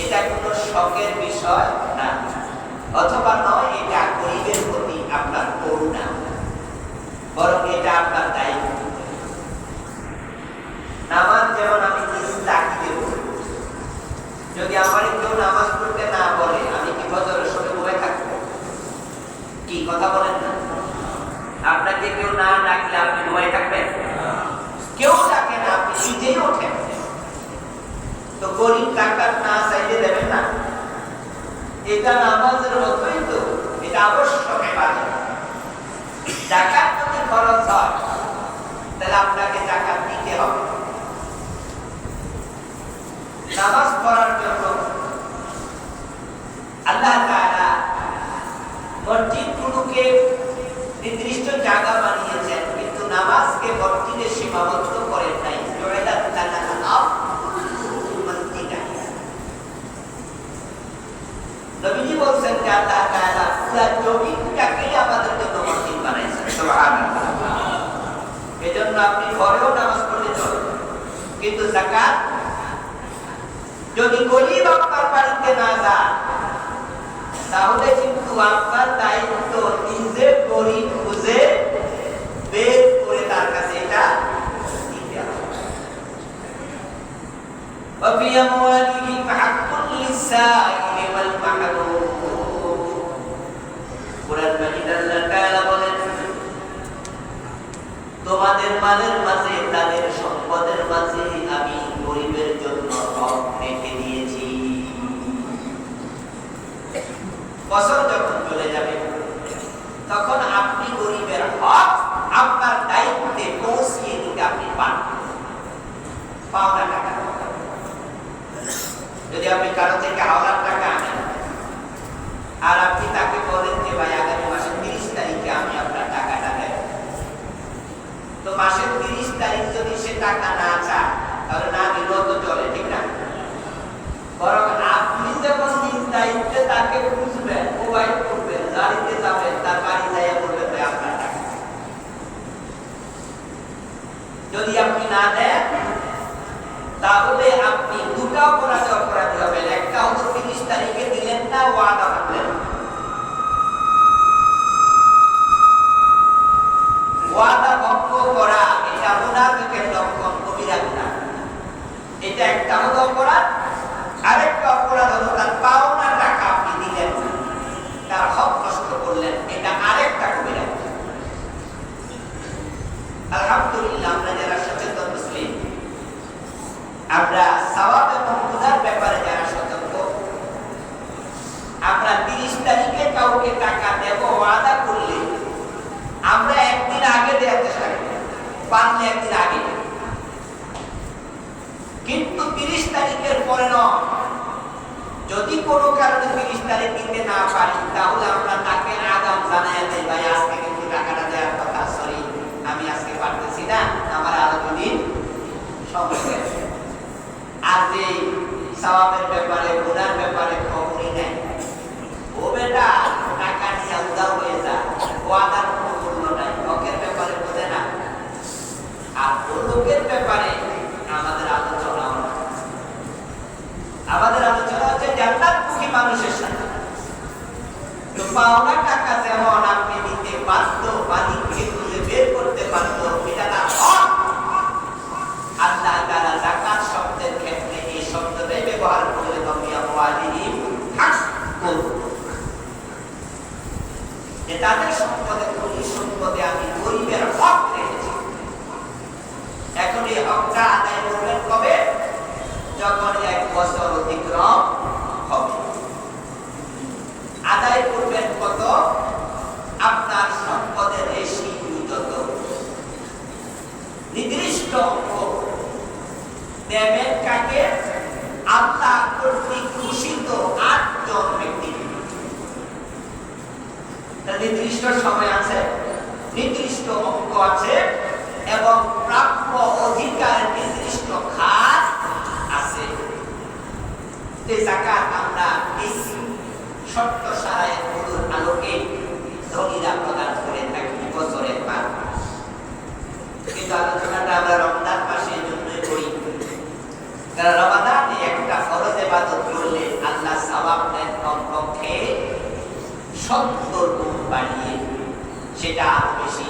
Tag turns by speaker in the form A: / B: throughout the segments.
A: এটা কোনো শখের বিষয় না, অথবা নয় এটা গরিবের প্রতি আপনার করুণা, বরং এটা আপনার দায়িত্ব। নামাজ যেমন আমি তাকিয়ে দেব, যদি আমার কেউ নামাজ পড়তে না বলে আমি কি ফজরের সময় বসে থাকবো? কি কথা বলেন না? আপনাকে কেউ না ডাকলে আপনি বসে থাকবেন? কেউ ডাকে না, আপনি নিজেই ওঠেন। তো গরিব টাকার না চাইলে দেবেন না? এটা নামাজের মতোই তো, এটা আবশ্যক ইবাদত। জাকাত যদি খরচ হয় তাহলে আপনাকে জাকাত দিতে হবে। নামাজ পড়ার জন্য আল্লাহ তাআলা মসজিদগুলোকে নির্দিষ্ট জায়গা বানিয়েছেন, কিন্তু নামাজকে মসজিদে সীমাবদ্ধ করেন নাই। নবীজি বলছেন যে আল্লাহ তাআলা পুরো জমিটাকে আমাদের জন্য মসজিদ বানাইছেন। সুবহানাল্লাহ। এজন্য আপনি ঘরেও নামাজ পড়তে চলেন, কিন্তু যাকাত যদি গরিব আপনার বাড়িতে না যায় তাহলে কিন্তু আপনার দায়িত্ব নিজে গরিব খুঁজে বের করে তার কাছে এটা দিতে হবে। وفي أموالهم حق للسائل والمحروم। কুরআন মাজিদ আল্লাহ তাআলা বলেন, তোমাদের মালের মাঝে, তাদের সম্পদের মাঝে আমি গরিবের জন্য হক রেখে দিয়েছি। বছর যখন চলে যাবে তখন আপনি গরিবের হক আপনার দায়িত্বে পৌঁছিয়ে দিতে আপনি পাওনা টাকা। যদি আপনি কারো থেকে হাওলার টাকা আনেন আর আপনি তাকে বলেন যে ভাই আগামী মাসের 30 তারিখে আমি আপনার টাকাটা দেব, তো মাসের 30 তারিখ যদি সে টাকা না চায় তাহলে না দিলেও তো চলে, ঠিক না? বরং আপনি যখন নিজ দায়িত্বে তাকে বুঝবেন, মোবাইল করবেন, গাড়িতে যাবেন, তার বাড়ি যাইয়া বলবেন ভাই আপনার টাকা। যদি আপনি না দেন তাহলে আপনি দুটো অপরাধী হবেন। একটা হলো 30 তারিখে দিলেন না, ওয়াদা ভাঙলেন। ওয়াদা ভঙ্গ করা এটা মুনাফিকের লক্ষণ, কবিরা গুনাহ। এটা একটা হলো অপরাধ। আরেকটা অপরাধ হলো তার পাওনা টাকা আপনি দিলেন না, তার হক নষ্ট করলেন, এটা আরেকটা কবিরা গুনাহ। আলহামদুলিল্লাহ, আমরা যারা সচেতন মুসলিম, আমরা সওয়াব এবং গুনার ব্যাপারে যারা সতর্ক, আমরা 30 তারিখে কাউকে টাকা দেব ওয়াদা করলে আমরা একদিন আগে দেওয়ার চেষ্টা করি, পারলে একদিন আগে। কিন্তু 30 তারিখের পরে নয়। যদি কোনো কারণে 30 তারিখ দিতে না পারি তাহলে আমরা তাকে আগাম জানাই দেই, ভাই আজকে কিন্তু টাকাটা দেওয়ার কথা, সরি আমি আজকে পারতেছি না, আমার আরো 2 দিন সময় আছে। আর যে সওয়াবের ব্যাপারে, গুনার ব্যাপারে খবরই নেই, ও বেটা টাকা নিয়ে উদাও হয়ে যায়, ওয়াদার কোনো মূল্য নাই, হকের ব্যাপারে বোঝে না। আর ও লোকের ব্যাপারে আমাদের আলোচনা হচ্ছে জান্নাতমুখী মানুষের সাথে। তো পাওনা টাকা যেমন আপনি দিতে বাধ্য, মালিককে খুঁজে বের করতে বাধ্য, এটা তার হক। আল্লাহ তাআলা যাকাত শব্দের ক্ষেত্রে এই শব্দটাই ব্যবহার করে যে তাদের সম্পদে, ধনী সম্পদে আমি গরিবের হক রেখেছি। এখন এই হকটা আদায় করবেন কবে? যখন 1 বছর অতিক্রম হবে। আদায় করবেন কত? আপনার সম্পদের রেশি যত, নির্দিষ্ট অঙ্ক দেবেন কাকে? আল্লাহ কর্তৃক ঘোষিত 8 জন ব্যক্তি। নির্দিষ্ট সময় আছে, নির্দিষ্ট অঙ্ক আছে এবং প্রাপ্য অধিকার নির্দিষ্ট খাত আছে। যে যাকাত আমরা এই শর্ত সারায়ের মূল আলোকে ধনীরা প্রদান করে থাকি বছরের পর। কিন্তু আলোচনাটা আমরা রমজান মাসের জন্যই করি, কারণ রমাদানে একটা ফরজ ইবাদত করলে সেটা আরো বেশি।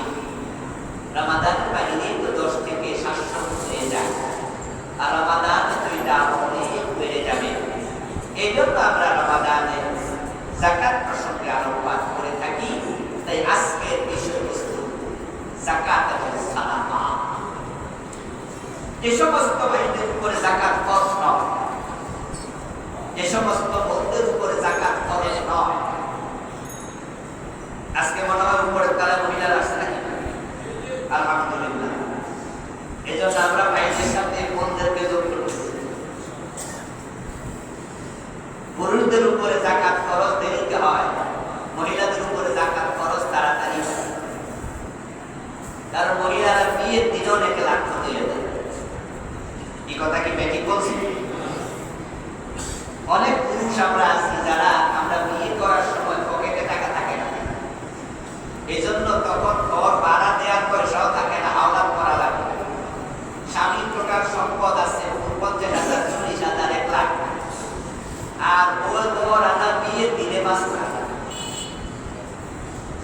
A: রমাদানের বাইরে তো 10 থেকে 700 হয়ে যায়, আর রমাদানে তো এটা অনেক বেড়ে যাবে। এই জন্য আমরা রমাদানে যাকাত প্রসঙ্গে আলোকপাত করে থাকি। তাই আজকের বিষয়বস্তু যাকাত এবং সালামা। যে সমস্ত ভাইদের উপরে যাকাত ফরজ নয়, যে সমস্ত বোনদের উপরে যাকাত ফরজ নয়, আজকে মনে হয় উপরে তারা মহিলারা আসছে নাকি? আলহামদুলিল্লাহ। এই জন্য আমরা ভাইদের সাথে বোনদেরকে যোগ করছি। পুরুষদের উপরে যাকাত ফরজ দেরিতে হয়, মহিলাদের উপরে যাকাত ফরজ তাড়াতাড়ি হয়। কারণ মহিলারা বিয়ের দিনে অনেক লাখ দিয়ে দেয়। এই কথা কি ব্যাঠিক বলছি? অনেক পুরুষ আমরা আছি যারা আমরা বিয়ে করার সময় পকেটে টাকা থাকে না, এই জন্য তখন ঘর ভাড়া দেওয়ার পয়সাও থাকে না, হাওলাত করা লাগে। স্বামীর প্রকার সম্পদ আছে 50,000, 40,000, 1 লাখ, আর মহারানা বিয়ের দিনে 5 লাখ।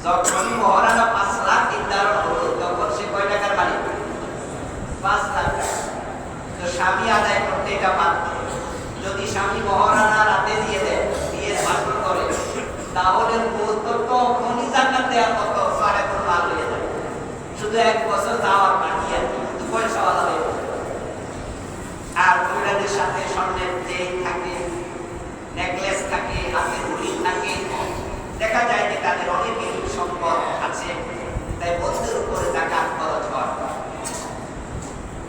A: যখন মহারানা 5 লাখ নির্ধারণ হলো তখন সে কয় টাকার মালিক? 5 লাখ। তো স্বামী আদায় করতে এটা বাধ্য। যদি স্বামী মহারানা রাতে দিয়ে দেয়, বিয়ের মাসুল করে, তাহলে তখনই জাকাত দেওয়ার মতো সাড়ে 3 লাখ হয়ে যাবে। শুধু 1 বছর যাওয়ার বাকি আর কি, পয়সাওয়ালা হয়ে যাবে। আর মহিলাদের সাথে স্বর্ণের চেইন থাকে, নেকলেস থাকে, হাতে ঘড়ি থাকে, দেখা যায় যে তাদের অনেকের সম্পদ আছে, তাই বন্ধুর উপরে যাকাত খরচ হয়।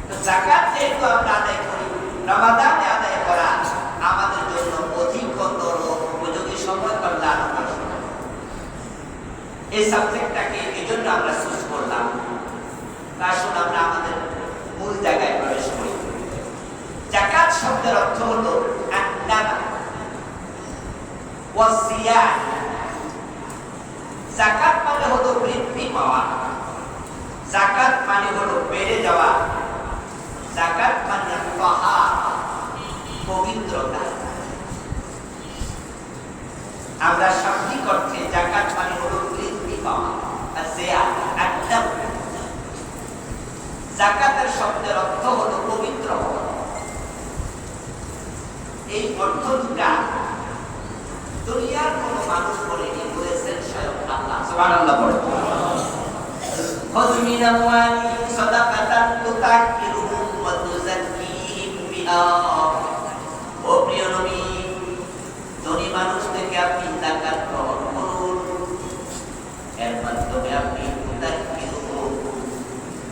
A: তো যাকাত যেহেতু আমরা আদায় করি, রমাদানে আদায় করা আমাদের জন্য অধিকতর উপযোগী সময় কল্যাণ। এই সাবজেক্টটাকে এই জন্য আমরা চুজ করলাম। আসুন আমরা আমাদের মূল জায়গায় প্রবেশ করি। যাকাত শব্দের অর্থ হলো যাকাত মানে হলো বৃদ্ধি পাওয়া, যাকাত মানে হলো বেড়ে যাওয়া, যাকাত মানে পবিত্রতা। আমরা শাব্দিক অর্থে যাকাত মানে হলো বৃদ্ধি পাওয়া, আর যাকাতের শব্দের অর্থ হলো পবিত্র হওয়া। এই অর্থ দুটা দুনিয়ার কোন মানুষ বলেনি, বলেছেন স্বয়ং আল্লাহ। সুবহানাল্লাহ বলেন। খুয মিন আমওয়ালিহিম সাদাকাতান তুতাহহিরুহুম ওয়া তুযাক্কিহিম বিহা। ও প্রিয় নবী, ধনী মানুষ থেকে আপনি যাকাত গ্রহণ করুন, এর মাধ্যমে আপনি তুতাহহিরুহুম,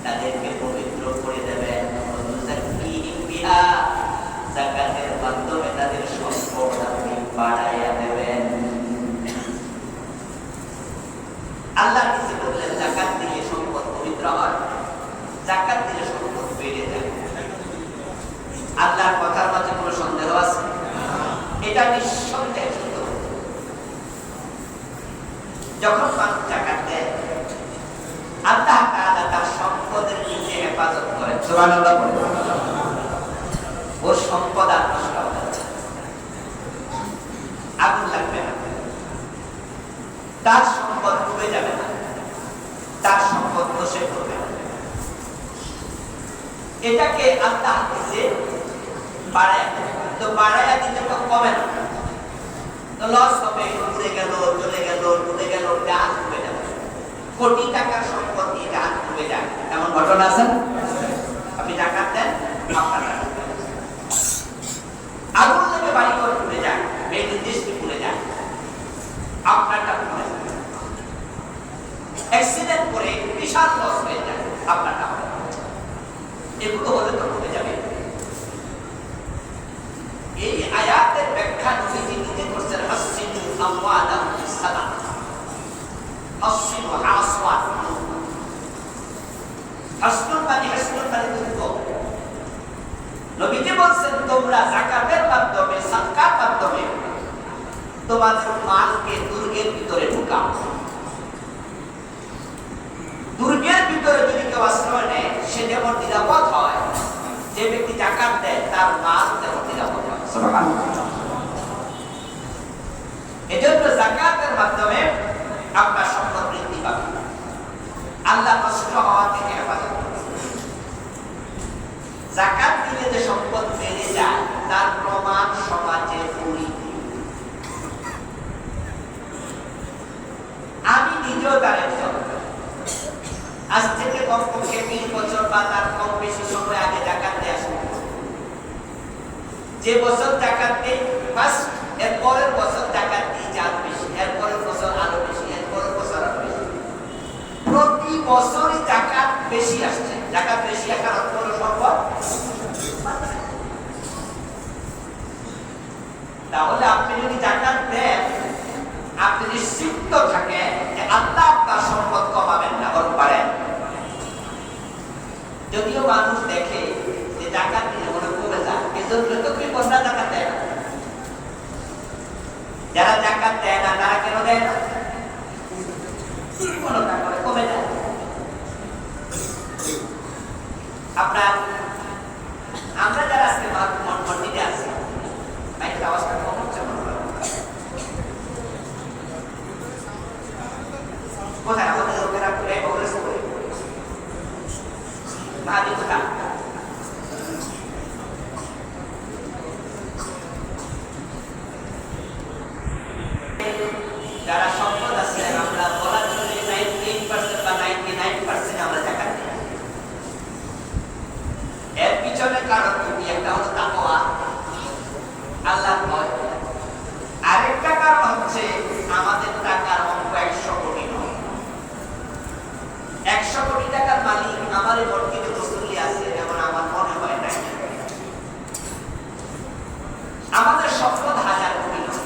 A: তাদেরকে পবিত্র করে দেবেন, ওয়া তুযাক্কিহিম বিহা, যাকাতের মাধ্যমে তাদের সম্পদ আপনি বাড়াইয়া দেবেন। আল্লাহ কিছু বললেন যাকাত দিলে সম্পদ পবিত্র হয়, যাকাত দিলে সম্পদ বেড়ে যায়। আল্লাহর কথার মাঝে কোনো সন্দেহ আছে? এটা নিঃসন্দেহ সত্য। যখন মানুষ যাকাত দেয়, আল্লাহ তাআলা তার সম্পদের নিচে হেফাজত করেন। সুবহানাল্লাহ বলেন। ওর সম্পদ আর নষ্ট হবে না, আগুন লাগবে না, তার সম্পদ ডুবে যাবে না, তার সম্পদ নষ্ট করবে না। এটাকে আল্লাহ দিতে বাড়ায়, তো বাড়াইয়া দিতে তো কমে না, তো লস হবে, উড়ে গেল, চলে গেল, ডুবে গেল, ডান ডুবে যাবে। কোটি টাকার সম্পদ দিয়ে ডান ডুবে যায়, এমন ঘটনা আছে। আপনি যাকাত দেন, আপনার আগুন লেগে বাড়ি ঘর পুড়ে যায়, মেয়েদের দেশকে পুড়ে যায়, আপনারটা পুড়ে যায়। অ্যাক্সিডেন্ট করে বিশাল লস হয়ে যায়, আপনারটা হবে। এগুলো হলে তো পুড়ে যাবে। এই আয়াতের ব্যাখ্যা নবীজি নিজে করছেন, হাসসিনু আমওয়ালাকুম বিসসালাত, হাসসিনু আসওয়াত। হাসনুন মানে দুঃখ। নবীজি বলছেন তোমরা যাকাতের মাধ্যমে, সাদকার মাধ্যমে তোমাদের মালকে দুর্গের ভিতরে ঢুকাও। দুর্গের ভিতরে যদি কেউ আশ্রয় নেয়, সে যেমন নিরাপদ হয়, যে ব্যক্তি যাকাত দেয় তার মাল তেমন নিরাপদ হয়। সুবহানাল্লাহ। এজন্য যাকাতের মাধ্যমে আপনার সম্পদ বৃদ্ধি পাবে। তার প্রমাণ সমাজে পুরি। আমি নিজেও তার একজন, আজ থেকে কমপক্ষে ৩০ বছর বা তার কম বেশি সময় আগে জাকাত দেয়া শুরু। যে বছর জাকাত দেই ফার্স্ট, এর পরের বছর জাকাত দিই আরো বেশি, এর পরের বছর আরো বেশি, এর পরের বছর আরো বেশি। প্রতি বছরই জাকাত বেশি আসছে। জাকাত বেশি আসার অর্থ হলো সম্পদ। তাহলে আপনি যদি জাকাত দেন, আপনি নিশ্চিত থাকেন যে আল্লাহ আপনার সম্পদ কমাবেন না, বরং বাড়েন। যদিও মানুষ দেখে যে জাকাত দিলে মনে কমে যায়, এজন্য তো কেউ বন্যা জাকাত দেয় না। যারা জাকাত দেয় না তারা কেন দেয় না? কোনো কারণে কমে যায়। আপনার আমরা যারা আজকে মন্দিরে আছি, মাইকের আওয়াজটা কম হচ্ছে মনে হয়। কোথায় আমাদের লোকেরা করে ভাবি কোথা যারা সম্পদ আছে আমরা বলার জন্য 98% বা 99% আমরা জাকাত দিই। এর পিছনে কারণ দুটি, একটা হলো তাকওয়া, আল্লাহর ভয়। আরেকটা কারণ হচ্ছে আমাদের টাকার অঙ্ক 100 কোটি নয়। 100 কোটি টাকার মালিক আমার এই মসজিদে মুসল্লি আছে এমন আমার মনে হয় না। আমাদের সম্পদ 1000 কোটি নয়।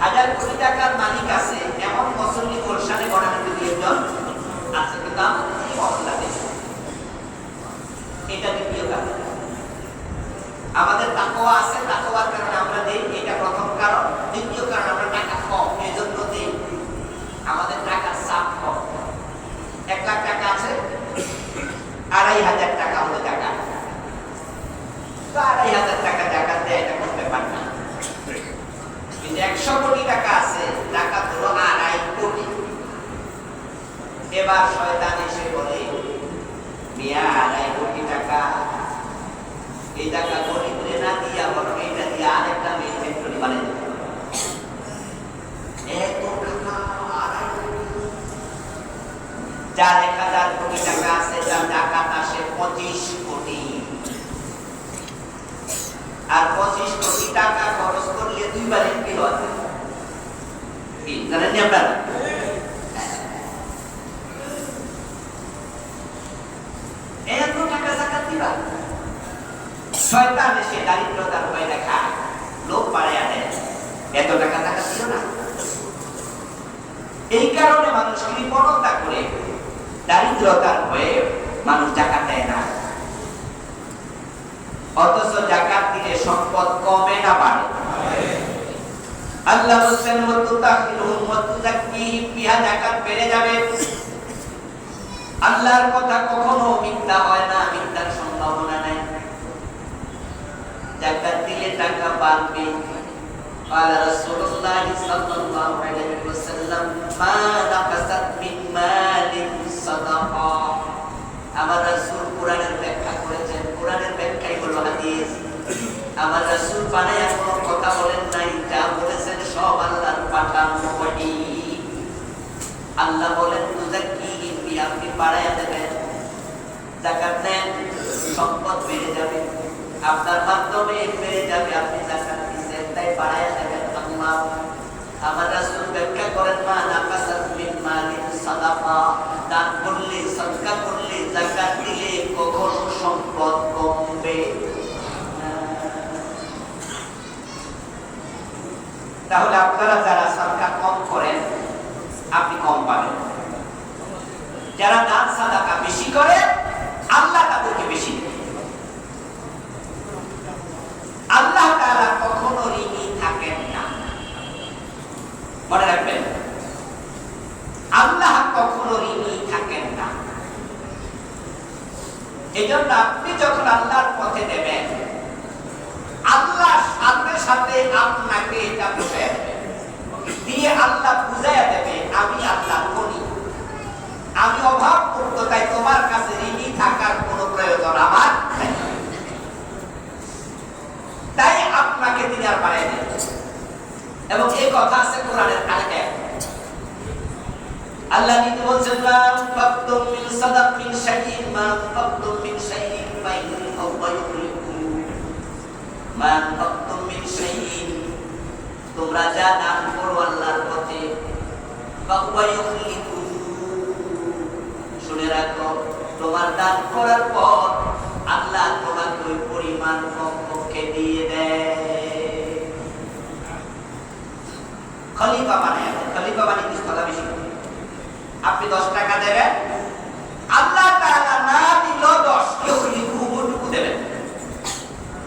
A: 1000 কোটি টাকার মালিক আছে এমন মুসল্লি গুলশানে গণান্বিত 2 জন আছে, কিন্তু আমাদের এই মহল্লা দেশে এটা দ্বিতীয় কারণ। আমাদের তাকওয়া আছে, তাকওয়ার কারণে আমরা দেই, এটা প্রথম কারণ। দ্বিতীয় কারণ আমরা টাকা কম, এজন্য দেই। আমাদের টাকার চাপ কম। 1 লাখ টাকা আছে, 2500 টাকা হলো টাকা, তো 2500 টাকা জাকাত দেয়, এটা কোনো ব্যাপার না। কিন্তু 100 কোটি টাকা আছে, জাকাত হলো 2.5 কোটি। এবার শয়তান এসে বলে, মিয়া 2.5 কোটি টাকা, এই টাকা গরিবরে না দিয়া বরং এটা দিয়ে আরেকটা মেয়ে ফ্যাক্টরি বানিয়ে দিতে হবে। এত টাকা 2.5 কোটি। যার 1000 কোটি টাকা আছে, যার জাকাত আসে 25 কোটি, আর 25 কোটি টাকা খরচ করলে 2 বার এমপি হয়। কি জানেন আপনারা? এত টাকা জাকাত দিবা? শয়তান এসে দারিদ্রতার ভয় দেখায়, লোক বাড়ায় আনে, এত টাকা জাকাত দিও না। এই কারণে মানুষ কৃপণতা করে, দারিদ্রতার ভয়ে মানুষ জাকাত দেয় না। অথচ জাকাত দিলে সম্পদ কমে না বাড়ে। আল্লাহ বলেন ওয়াতুতাখিরুহুম ওয়াতুযাক্কিহিম বিহা, জাকাত বেড়ে যাবে। আল্লাহর কথা কখনো মিথ্যা হয় না, মিথ্যার সম্ভাবনা নাই। জাকাত দিলে টাকা বাড়বে। قال رسول الله صلى الله عليه وسلم ما نقصت من مال صدقه। আমার রাসূল কোরআনের ব্যাখ্যা করেছেন, কোরআনের ব্যাখ্যাই হলো হাদিস। আমার রাসূল বানায়া কোনো কথা বলেন নাই, যা বলেছেন সব আল্লাহর পাঠানো ওহী। আল্লাহ বলেন তুযাক্কিহিম বিহা, আপনি বাড়ায়া দেবেন। যাকাত দেন, সম্পদ বেড়ে যাবে, আপনার মাধ্যমে বেড়ে যাবে। আপনি যাকাত দিচ্ছেন তাই বাড়ায়া দেবেন। আল্লাহ আমার রাসূল ব্যাখ্যা করেন মা নাকাসাত মিন মালিন সাদাকা, দান করলে, সদকা করলে, যাকাত দিলে কখনো সম্পদ কমবে না। তাহলে আপনারা যারা সদকা কম করেন আপনি কম পাবেন। যারা দান সাদাকা বেশি করে আল্লাহ তাদেরকে বেশি দেন। আল্লাহ তাআলা কখনো ঋণী থাকেন না, মনে রাখবেন। আল্লাহ কখনো ঋণী থাকেন না। এজন্য আপনি যখন আল্লাহর পথে দেবেন, আল্লাহ সাথে সাথে আপনাকে এটা বুঝাইয়া দেবে, দিয়ে আল্লাহ বুঝাইয়া দেবে আমি আল্লাহ ধনী, আমি অভাবমুক্ত, তাই তোমার কাছে ঋণী থাকার কোনো প্রয়োজন আমার নেই। দুনিয়ার বাড়াই দেয়। এবং এই কথা আছে কোরআনের আরেকটা আল্লাহ নিজে বলছেন মা ফাকতুম মিন সাদাকিন শাইইন মা ফাকতুম মিন শাইইন ফাইন আল্লাহ ইউরিকু মা ফাকতুম মিন শাইইন তোমরা যা দান করো আল্লাহর পথে আল্লাহ ইউরিকু শুনে রাখো তোমার দান করার পর আল্লাহ তোমাকে ওই পরিমাণ কমপক্ষে দিয়ে দেয়। খলিফা মানে কিছু কথা বেশি। আপনি 10 টাকা দেবেন, আল্লাহ তাআলা না দিল 10 কেউ লিখুটুকু দেবেন।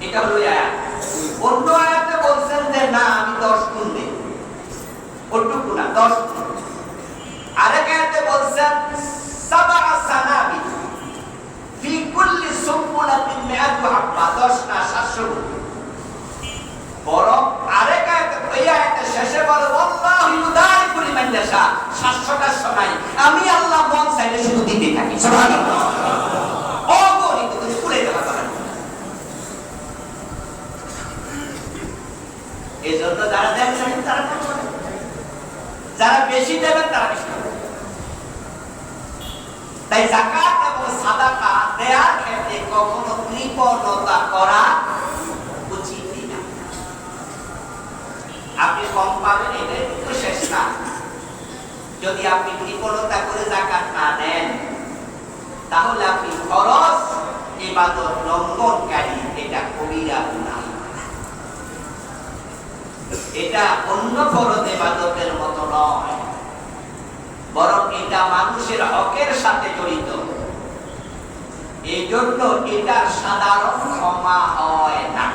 A: এটা হলো আয়াত। অন্য আয়াতে বলছেন যে না আমি 10 গুণ দেব, ওটুকু না 10 গুণ। আরেক আয়াতে বলছেন সাবা সানাবি ফি কুল্লি সুবুলাতিন মিআতু হাব্বা 10 না 700 গুণ। বরং আরেক আয়াতে ওই আয়াতে শেষে বলে আল্লাহু ইউদারিকু লিমান ইয়াশা 700টা শোনাই আমি আল্লাহ মন চাইলে শুধু দিতে থাকি। সুবহানাল্লাহ। অগণিত কিছু ভুলে যাওয়া যাবে না। এজন্য যারা দেন তারা করবেন, যারা বেশি দেবেন তারা বেশি করবেন। তাই যাকাত এবং সাদাকা দেওয়ার ক্ষেত্রে কখনো কৃপণতা করা উচিত না। আপনি কম পাবেন এটাই তো শেষ না। যদি আপনি কৃপণতা করে যাকাত না দেন তাহলে আপনি ফরজ ইবাদত লঙ্ঘনকারী, এটা কবিরা গুনাহ। এটা অন্য ফরজ ইবাদতের মতো নয়, বরং এটা মানুষের হকের সাথে জড়িত। এই জন্য এটার সাধারণ ক্ষমা হয় না।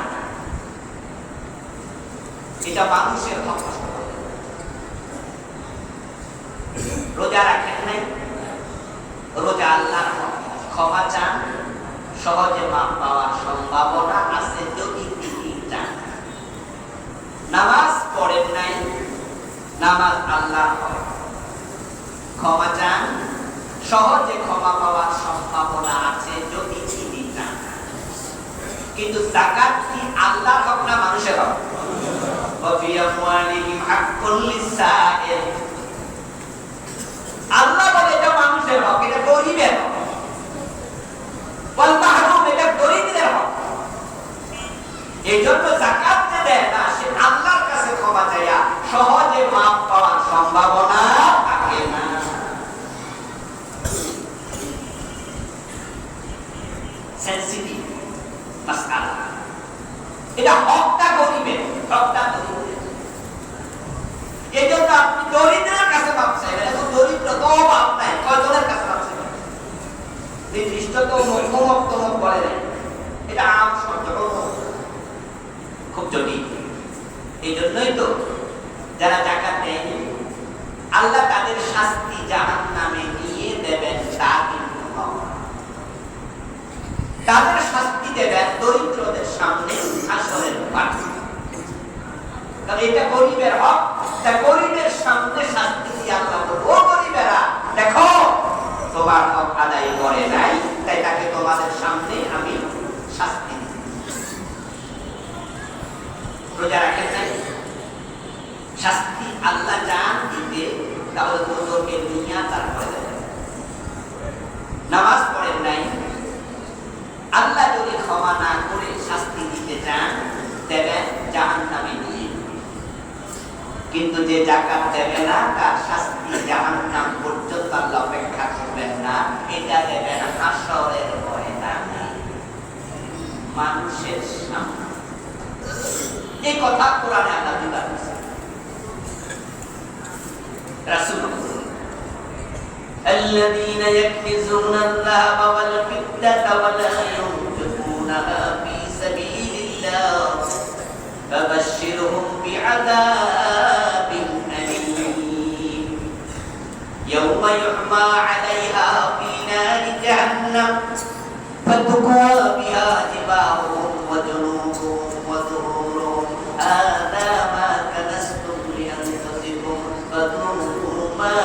A: এটা মানুষের হক। রোজা রাখেন নাই, রোজা আল্লাহর হক, ক্ষমা চান, সহজে মাপ পাওয়ার সম্ভাবনা আছে যদি তিনি চান। নামাজ পড়েন নাই, নামাজ আল্লাহর হক, ক্ষমা চান, সহজে ক্ষমা পাওয়ার সম্ভাবনা আছে যদি তিনি চান। কিন্তু যাকাত কি আল্লাহর হক না মানুষের হক? ওয়া ফি আমওয়ালিহিম হাক্কুল লিসাইল। আল্লাহ বলে এটা মানুষের হক, এটা গরীবের হক। ওয়াল মাহরুম এটা দরিদ্রের হক। এইজন্য যাকাত যে দেয় না সে আল্লাহর কাছে ক্ষমা চাইয়া সহজে মাপ পাওয়ার সম্ভাবনা থাকে না। সেনসিটিভ মাসআলা। এটা হকটা গরীবের, হকটা দরিদ্রের। এইজন্য আপনি দরিদ্রের কাছে মাপ চাইবেন। এত দরিদ্র তো মাপ নাই, কয়জনের কাছে মাপ চাইবেন? নির্দিষ্ট তো মধ্যমক বলে নাই, এটা আম শব্দ, খুব জটিল। এই জন্যই তো যারা যাকাত দেয়নি আল্লাহ তাদের শাস্তি জাহান্নামে নিয়ে দেবেন, তা কিন্তু নয়। তাদের শাস্তি দেবেন দরিদ্রদের সামনে হাসরের মাঠে। কারণ এটা গরিবের হক, তা গরিবের সামনে শাস্তি দিয়ে আল্লাহ বলবে ও গরিবেরা দেখো তোমার হক আদায় করে নাই, তাই তাকে তোমাদের সামনে আমি শাস্তি দিই। রোজা রাখেন নাই, শাস্তি আল্লাহ জান দিতে, তাহলে তোকে নিয়ে তারপরে দেবেন। নামাজ পড়েন নাই, আল্লাহ যদি ক্ষমা না করে শাস্তি দিতে চান দেবেন জাহান্নামে নিয়ে। কিন্তু যে যাকাত দেবে না তার শাস্তি জাহান্নাম পর্যন্ত আল্লাহ অপেক্ষা করবেন না, এটা দেবেন হাসরের ময়দানে মানুষের সামনে। এই কথা কোরআনে আল্লাহ দিয়েছেন। রাসূল الذين يكنزون الذهب والفضة ولا ينفقونها في سبيل الله فبشرهم بعذاب أليم يوم يحمى عليها في نار جهنم فتكوى بها جباههم وجنوبهم وظهورهم هذا ما كنزتم لأنفسكم فذوقوا ما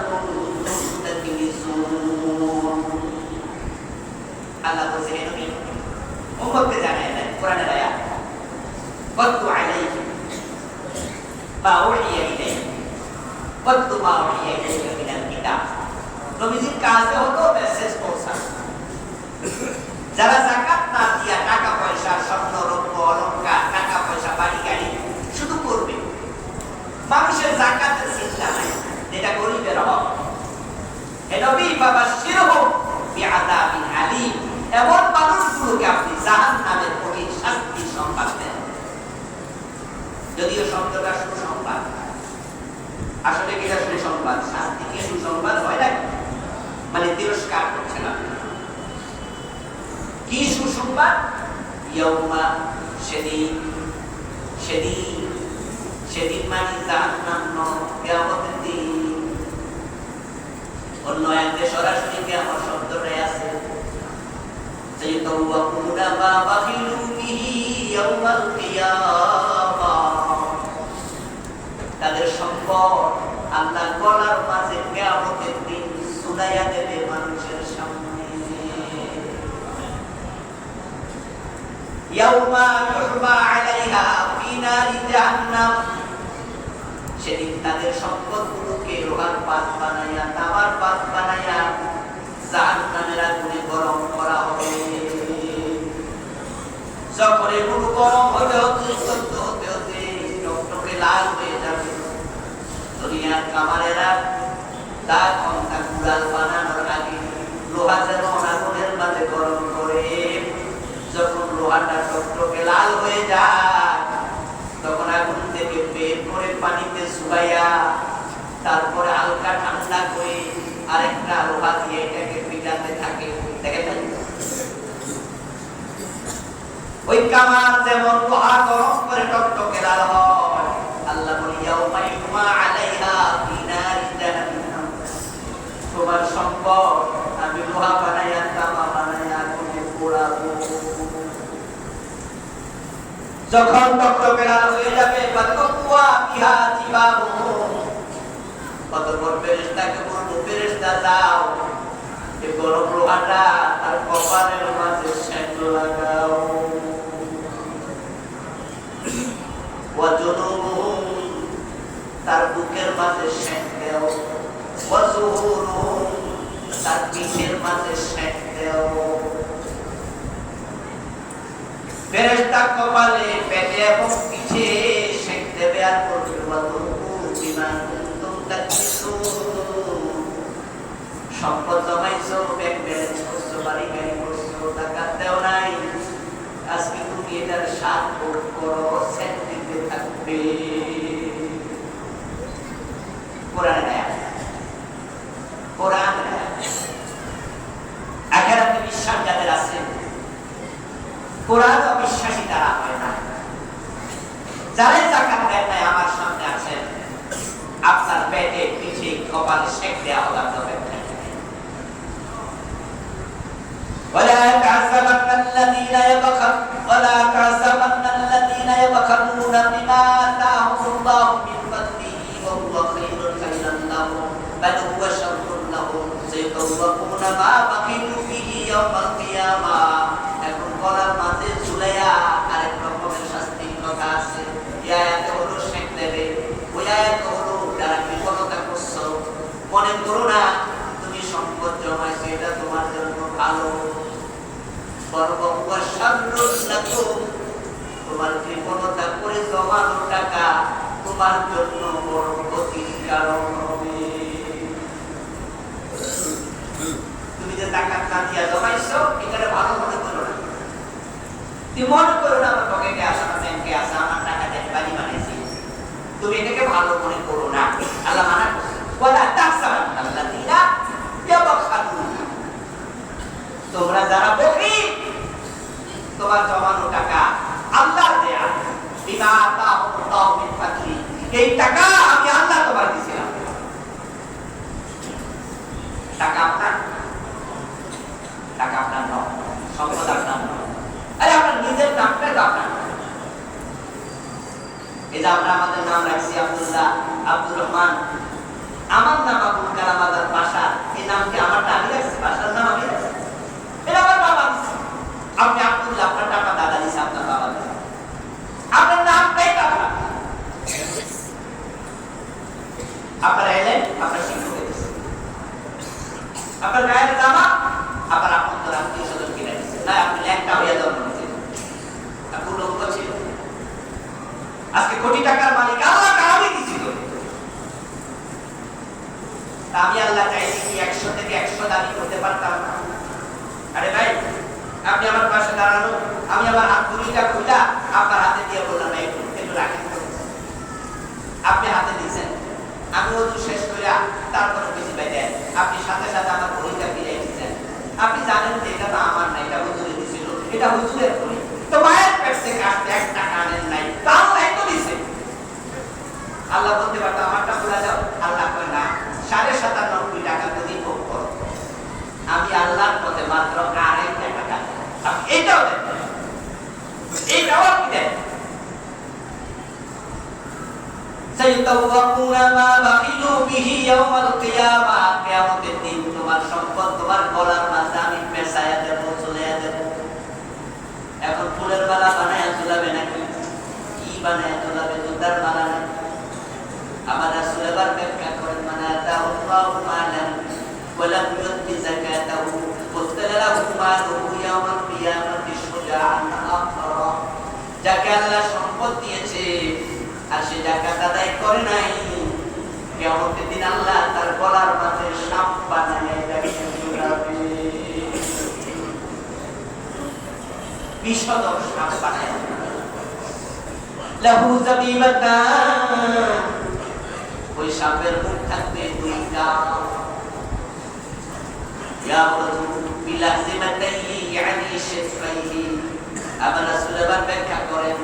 A: كنتم تكنزون আল্লাহ বলছেন উম্মতকে জানায় দেন কোরআনের আয়াত ওয়াতলুমা উহিয়া ইলাইকা মিনাল কিতাব। নবীজির কাজে হলো মেসেজ পৌঁছানো। যারা যাকাত না দিয়া টাকা পয়সা, স্বর্ণ রৌপ্য অলংকার, টাকা পয়সা, বাড়ি গাড়ি শুধু করবে, মানুষের যাকাতের চিন্তা নাই, যেটা গরিবের হক। হে নবী ফাবাশশিরহুম বিআযাবিন আলীম, এমন মানুষগুলোকে আপনি জাহান্নামের কঠিন শাস্তির সংবাদ দেন। যদিও শব্দটা সুসংবাদ, আসলে কি এটা সুসংবাদ? শাস্তি কি সুসংবাদ হয় না? মানে তিরস্কার করছে না। কি সুসংবাদ? ইয়াউমা, সেদিন, সেদিন, সেদিন মানে জাহান্নাম, কিয়ামতের দিন। অন্য আয়াতে সরাসরি কিয়ামত শব্দটাই আছে। সাইয়াতাওয়াকুনা মা বাখিলু বিহি ইয়াউমাল কিয়ামাহ, তাদের সম্পদ আল্লাহ গলার মাঝে কিয়ামতের দিন সুলাইয়া দেবে মানুষের সামনে। ইয়াউমা ইউহমা আলাইহা ফি নারি জাহান্নাম, সেদিন তাদের সম্পদগুলোকে লোহার পাত বানাইয়া, তামার পাত বানাইয়া জাহান্নামের আগুনে গরম করা হবে। যখন এগুলো গরম হতে হতে হতে হতে টকটকে লাল হয়ে যাবে, দুনিয়ার কামারেরা তখন তা কুড়াল বানানোর আগে লোহা যেমন আগুনের মাঝে গরম করে, যখন লোহাটা টকটকে লাল হয়ে যায় তখন আগুন থেকে বের করে পানিতে শুকাইয়া তারপরে হালকা ঠান্ডা করে আরেকটা লোহা দিয়ে এটাকে পিটাতে থাকে। দেখেন ওই কামান যেমন লোহা গরম করে টকটকে লাল হয়, আল্লাহ বলে ইয়াউমা ইউহমা আলাইহা ফি নারি জাহান্নাম, তোমার সম্পদ আমি লোহা বানাইয়া, তামা বানাইয়া আগুনে পোড়াবো। যখন টকটকে লাল হয়ে যাবে, ফাতাকুয়া বিহা জিবাহুম, অতঃপর ফেরেশতাকে বলবো, ফেরেশতা যাও এই গরম লোহাটা তার কপালের মাঝে সেঁক লাগাও। ওয়া জুনুবুহুম, তার বুকের মাঝে সেঁক দাও। ওয়া যুহুরুহুম, তার পিঠের মাঝে সেঁক দাও। ফেরেশতা কপালে, পেটে এবং পিঠে সেঁক দেবে আর বলবে ওয়া যুহুরুহুম বিমা কুনতুম তাকসিবুন, সম্পদ জমাইছো, ব্যাংক ব্যালেন্স করছো, বাড়ি গাড়ি করছো, টাকা দেও নাই, আজকে তুমি এটার স্বাদ ভোগ করো, সেঁক দিতে থাকবে। কোরআনের আয়াত, কোরআনের আয়াত। আখিরাতে বিশ্বাস যাদের আছে, কোরআন অবিশ্বাসী তারা হয় না। যারা যাকাত দেন নাই আমার সামনে আছেন, আপনার পেটে পিঠে কপালে সেঁক দেওয়া হবে আপনার। ولا تحسبن الذين يبخلون بما آتاهم الله من فضله وهو خير لهم بل هو شر لهم سيطوقون ما بخلوا به يوم القيامة। এখন গলার মাঝে ঝুলাইয়া আরেক রকমের শাস্তির কথা আছে। এই আয়াতে হলো সেঁক দেবে, ওই আয়াতে হলো যারা বিপদতা করছো, মনে করো না তুমি সম্পদ জমাইছো এটা তোমার জন্য ভালো, তোমার কৃপণতা করে জমানো টাকা তোমার জন্য বড় ক্ষতির কারণ হবে। তুমি যে টাকা কাঁদিয়া জমাইছো এখানে ভালো মনে করো না, তুমি মনে করো না আমার পকেটে আসা, আমার ব্যাংকে আসা, আমার টাকা দিয়ে বাড়ি বানিয়েছি, তুমি এটাকে ভালো মনে করো না। আল্লাহ মানা করছে ওয়ালা তাহসাবান্না আল্লাযীনা ইয়াবখালুন, তোমরা যারা বখিল, তোমার জমানো টাকা আল্লাহর দেয়া, বিমা আতাহুল্লাহু মিন ফাদলি, এই টাকা আমি আল্লাহ তোমার দিয়েছিলাম। টাকা আপনার, টাকা আপনার নয়, সম্পদ আপনার নয়, আরে আপনার নিজের নামটা তো আপনার। এই যে আমরা আমাদের নাম রাখছি আব্দুল্লাহ, আব্দুর রহমান, আমার নাম আবুল কালাম আজাদ পাশা, এই নামকে আমারটা আমি রাখছি, পাশার নাম আমি রাখছি, এটা আমার বাবা দিচ্ছে। আপনি আব্দুল্লাহ, আপনার টাকা দাদা দিচ্ছে, আপনার বাবা দিচ্ছে, আপনার নামটাই টাকা। আপনারা আপনার গায়ের জামা আবার আপনার আত্মীয় স্বজন কিনে দিচ্ছে না, আপনি একটা হইয়া জন্ম নিচ্ছেন, আপনি লক্ষ ছিল। আজকে কোটি টাকার মালিক আল্লাহ কাউকে দিছিল। আমি আল্লাহ চাইছি কি 100 থেকে 100 দাবি করতে পারতাম না? আরে ভাই, আপনি আমার পাশে দাঁড়ানো, আমি আমার হাত দুইটা খুইলা আপনার হাতে দিয়ে বললাম একটু রাখেন, আপনি হাতে দিচ্ছেন, আমি ওযু শেষ কইরা তারপরে বেশি বাইরে আপনি সাথে সাথে আমার ঘড়িটা ফিরে দিচ্ছেন। আপনি জানেন যে এটা তো আমার না, এটা হুজুরে দিছিল, এটা হুজুরের ঘড়ি। তো মায়ের পেট থেকে আসতে 1 টাকা আনেন নাই, তাও এত দিছে। আল্লাহ বলতে পারতো আমারটা ভুলে যাও, আল্লাহ কয় না, 97.5 টাকা যদি ভোগ করো, আমি আল্লাহর পথে মাত্র 2.5 টাকা। আপনি এইটাও দেন, এইটাও আপনি দেন। সাইতাওয়াকুনা মা বাকিলু বিহি ইয়াউমাল কিয়ামা, কিয়ামতের দিন তোমার সম্পদ তোমার গলার মাঝে আমি পেঁচায়া দেব, ঝুলাইয়া দেব। এখন ফুলের মালা বানায়া ঝুলাবে নাকি? কি বানায়া ঝুলাবে? জুতার মালা নাকি? আমার রাসূল এবার ব্যাখ্যা করেন, মানে আতাহুল্লাহু মালান ওয়া লাম ইউতি যাকাতাহু ওয়াস্তালাহু মালুহু ইয়াউমাল কিয়ামাতি শুজাআন আখরা। যাকে আল্লাহ সম্পদ দিয়েছে আর সে যাকাত আদায় করে নাই, কিয়ামতের দিন আল্লাহ তার গলার মাঝে সাপ বানায় এটাকে ঝুলাবে, বিষধর সাপ বানায়। লাহু যাবিবাতান, ওই সাপের মুখ থাকবে 2টা। ইয়াবরু বিলাহজিমাতাইহি ইয়ানি শিফাইহি। আমার রাসূল এবার ব্যাখ্যা করেন,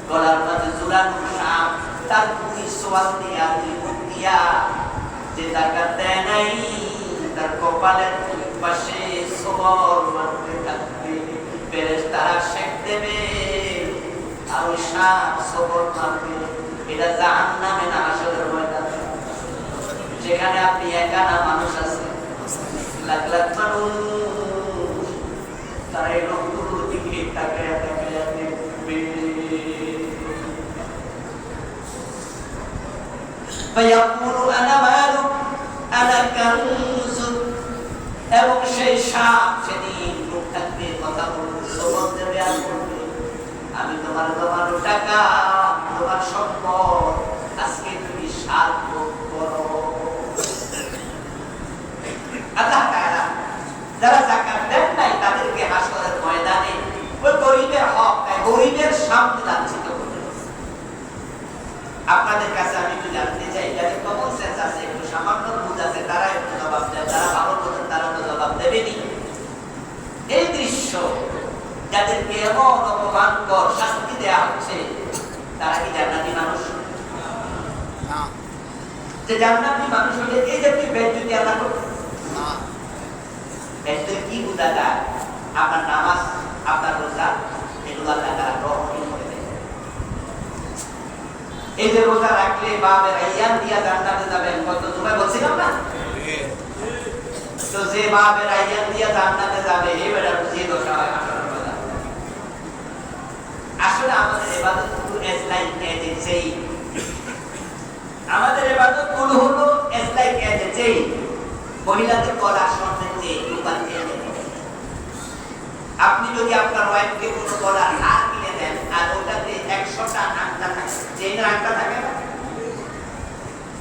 A: গলার মাঝে ঝুলানো সাপ তার 2 সোয়াল দিয়া, 2 মুখ দিয়া, যে জাকাত দেয় নাই তার কপালের পাশে সবর মারতে থাকবে, ফেরেশতারা শেক দেবে আর ওই সাপ সবর মারবে। এটা জাহান্নামে না হাসরের ময়দান, যেখানে আপনি একা না, মানুষ আছে লাখ লাখ মানুষ, তারা এই লোকগুলোর দিকে তাকায়া তাকায়া দেখবে। ফায়াকুলু আনা মালুক আনা কানজুক, এবং সেই সাপ সেদিন মুখ থাকবে, কথা বলবে, সবর দেবে আর বলবে, আমি তোমার জমানো টাকা, তোমার সম্পদ, আজকে তুমি সার্থক করো। আল্লাহ তাআলা যারা যাকাত দেন নাই তাদেরকে হাসরের ময়দানে ওই গরীবের হক, গরীবের সামনে লাঞ্ছিত করবে। আপনাদের কাছে আমি একটু জানতে চাই, যাদের কমন সেন্স আছে, একটু সামান্য বুঝ আছে, তারা একটু জবাব দেন, যারা ভালো বোঝেন তারা তো জবাব দেবেনি। এই দৃশ্য যাদেরকে এমন অপমানকর শাস্তি দেয়া হচ্ছে, তারা কি জান্নাতি মানুষ? না। যে জান্নাতি মানুষ হলে এই জাতীয় বেজ্জতি আল্লাহ করবে না। এতে কি বোঝা যায়? আপনার নামাজ, আপনার রোজা, এগুলো আল্লাহ তাআলা গ্রহণ করে দেন। এই যে রোজা রাখলে বাবের আইয়ান দিয়া জান্নাতে যাবেন, কত জুমায় বলছিলাম না? তো যে বাবের আইয়ান দিয়া জান্নাতে যাবে, এবারে বুঝিয়ে দোষা হয় আসলে রোজা। আসলে আমাদের ইবাদত গুলো as like as a chain, আমাদের ইবাদত গুলো হলো as like as a chain. মহিলাদের গলার স্বর্ণের চেইন, রূপার চেইন। আপনি যদি আপনার ওয়াইফকে কোনো গলার হার কিনে দেন আর ওটাতে 100টা আংটা থাকে, চেইনের আংটা থাকে না,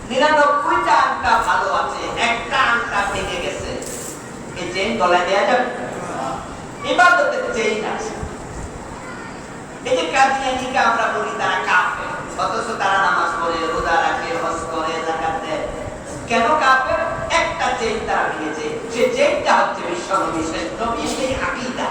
A: 99টা আংটা ভালো আছে, একটা আংটা ভেঙে গেছে, এই চেইন গলায় দেয়া যাবে? ইবাদতের চেইন আছে। এই যে কাদিয়ানীকে আমরা বলি তারা কাফের, অথচ তারা নামাজ পড়ে, রোজা রাখে, হজ করে, যাকাত দেয়। কেন কাফের? একটা চেইন তারা ভেঙেছে, সে চেইনটা হচ্ছে বিশ্বনবী, শেষ নবী, সেই আকীদা।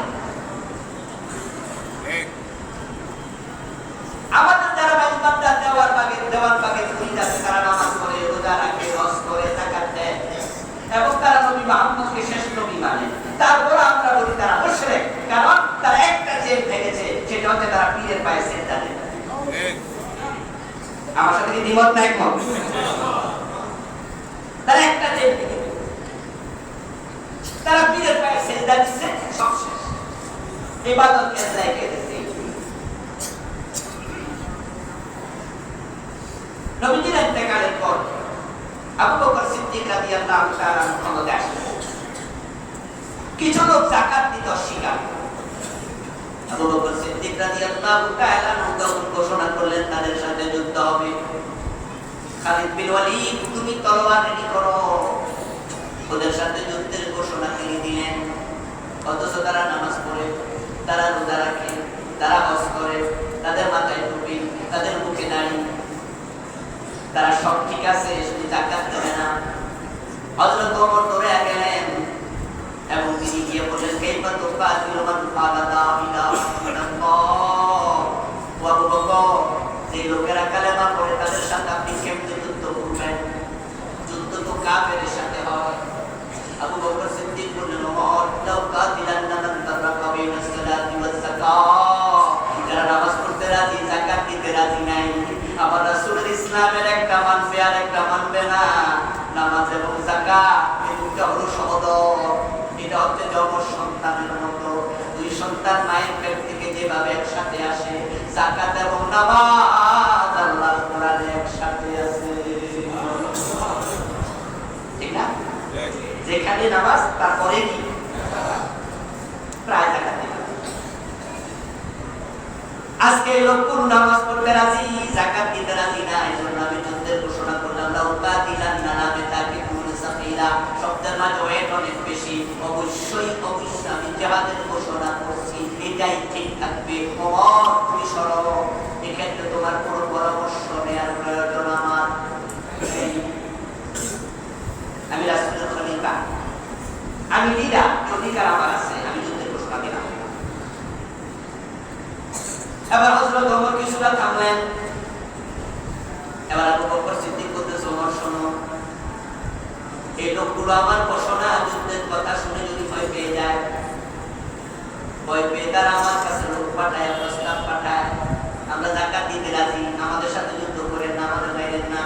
A: আমাদের যারা বাইজবান্দার দেওয়ানবাগের মুরিদ আছে, তারা নামাজ পড়ে, রোজা রাখে, হজ করে, যাকাত দেয়, এবং তারা নবী মুহাম্মদকে শেষ নবী মানে। তারপর আমরা বলি তারা মুশরিক, কারণ তারা একটা চেইন ভেঙেছে, সেটা হচ্ছে তারা পীরের পায়ে সিজদা দেয়। আমার সাথে কি দ্বিমত না একমত? তারা একটা চেইন ভেঙেছে, তারা পীরের পায়ে সিজদা দিচ্ছে, সব শেষ। ইবাদত কেসলাই কেসে নবীজির ইন্তেকালের পর আবু বকর সিদ্দিক রাদিয়াল্লাহু তাআলা ক্ষমতায় আসলেন। কিছু লোক যাকাত দিতে অস্বীকার করে। আবু বকর সিদ্দিক রাদিয়াল্লাহু তাআলা তখন ঘোষণা করলেন তাদের সাথে যুদ্ধ হবে। খালিদ বিন ওয়ালিদ তুমি তলোয়ার রেডি করো, ওদের সাথে যুদ্ধের ঘোষণা তিনি দিলেন। অথচ তারা নামাজ পড়ে, তারা রোজা রাখে, তারা হজ করে, তাদের মাথায় টুপি, তাদের মুখে দাড়ি, তারা সব ঠিক আছে, শুধু যাকাত দেবে না। হযরত ওমর দৌড়ে গেলেন এবং তিনি গিয়ে বললেন কাইফা তুকাতিলু মান ক্বালা লা ইলাহা ইল্লাল্লাহ। আবু বকর, যে লোকেরা কালেমা পড়ে তাদের সাথে আপনি কেমনে যুদ্ধ করবেন? যুদ্ধ তো কাফেরের সাথে হয়। আবু বকর সিদ্দিক বললেন ওমর লাউ কাতিলান্না মান তারাকা বাইনা সালাতি ওয়াজ যাকাত, যারা নামাজ পড়তে রাজি যাকাত দিতে রাজি নাই, আবার রাসূলের ইসলামের একটা মানবে আর একটা মানবে না। নামাজ এবং যাকাত এই দুটো হলো সহদর। এটা হচ্ছে জন্ম সন্তানের মতো, দুই সন্তান মায়ের পেট থেকে যেভাবে একসাথে আসে, যাকাত এবং নামাজ আল্লাহর কোরআনে একসাথে আছে, ঠিক না? যেখানে নামাজ তারপরে কি প্রায় যাকাত দিতে। আজকে লোক কোন নামাজ পড়তে রাজি, যাকাত দিতে রাজি না। এজন্য আমি যুদ্ধের ঘোষণা করলাম লাউ কাতিলান্না নামে তাকে কুল সাকিলা, শব্দের মাঝে ওয়েট অনেক বেশি। অবশ্যই অবশ্যই আমি জিহাদের ঘোষণা করছি, এটাই ঠিক থাকবে। ওমর তুমি সরো, এক্ষেত্রে তোমার কোনো পরামর্শ নেওয়ার প্রয়োজন আমার নেই। আমি রাসূলের খলিফা, আমি লিডার, অধিকার আমার আছে, আমি যুদ্ধের ঘোষণা দিলাম। এবার হযরত ওমর কিছুটা থামলেন। এবার আবু বকর সিদ্দিক বলতেছে ওমর শোনো, এই লোকগুলো আমার ঘোষণা যুদ্ধের কথা শুনে যদি ভয় পেয়ে যায়, ভয় পেয়ে তারা আমার কাছে লোক পাঠায়, প্রস্তাব পাঠায়, আমরা যাকাত দিতে রাজি, আমাদের সাথে যুদ্ধ করেন না, আমাদের বাইরেন না।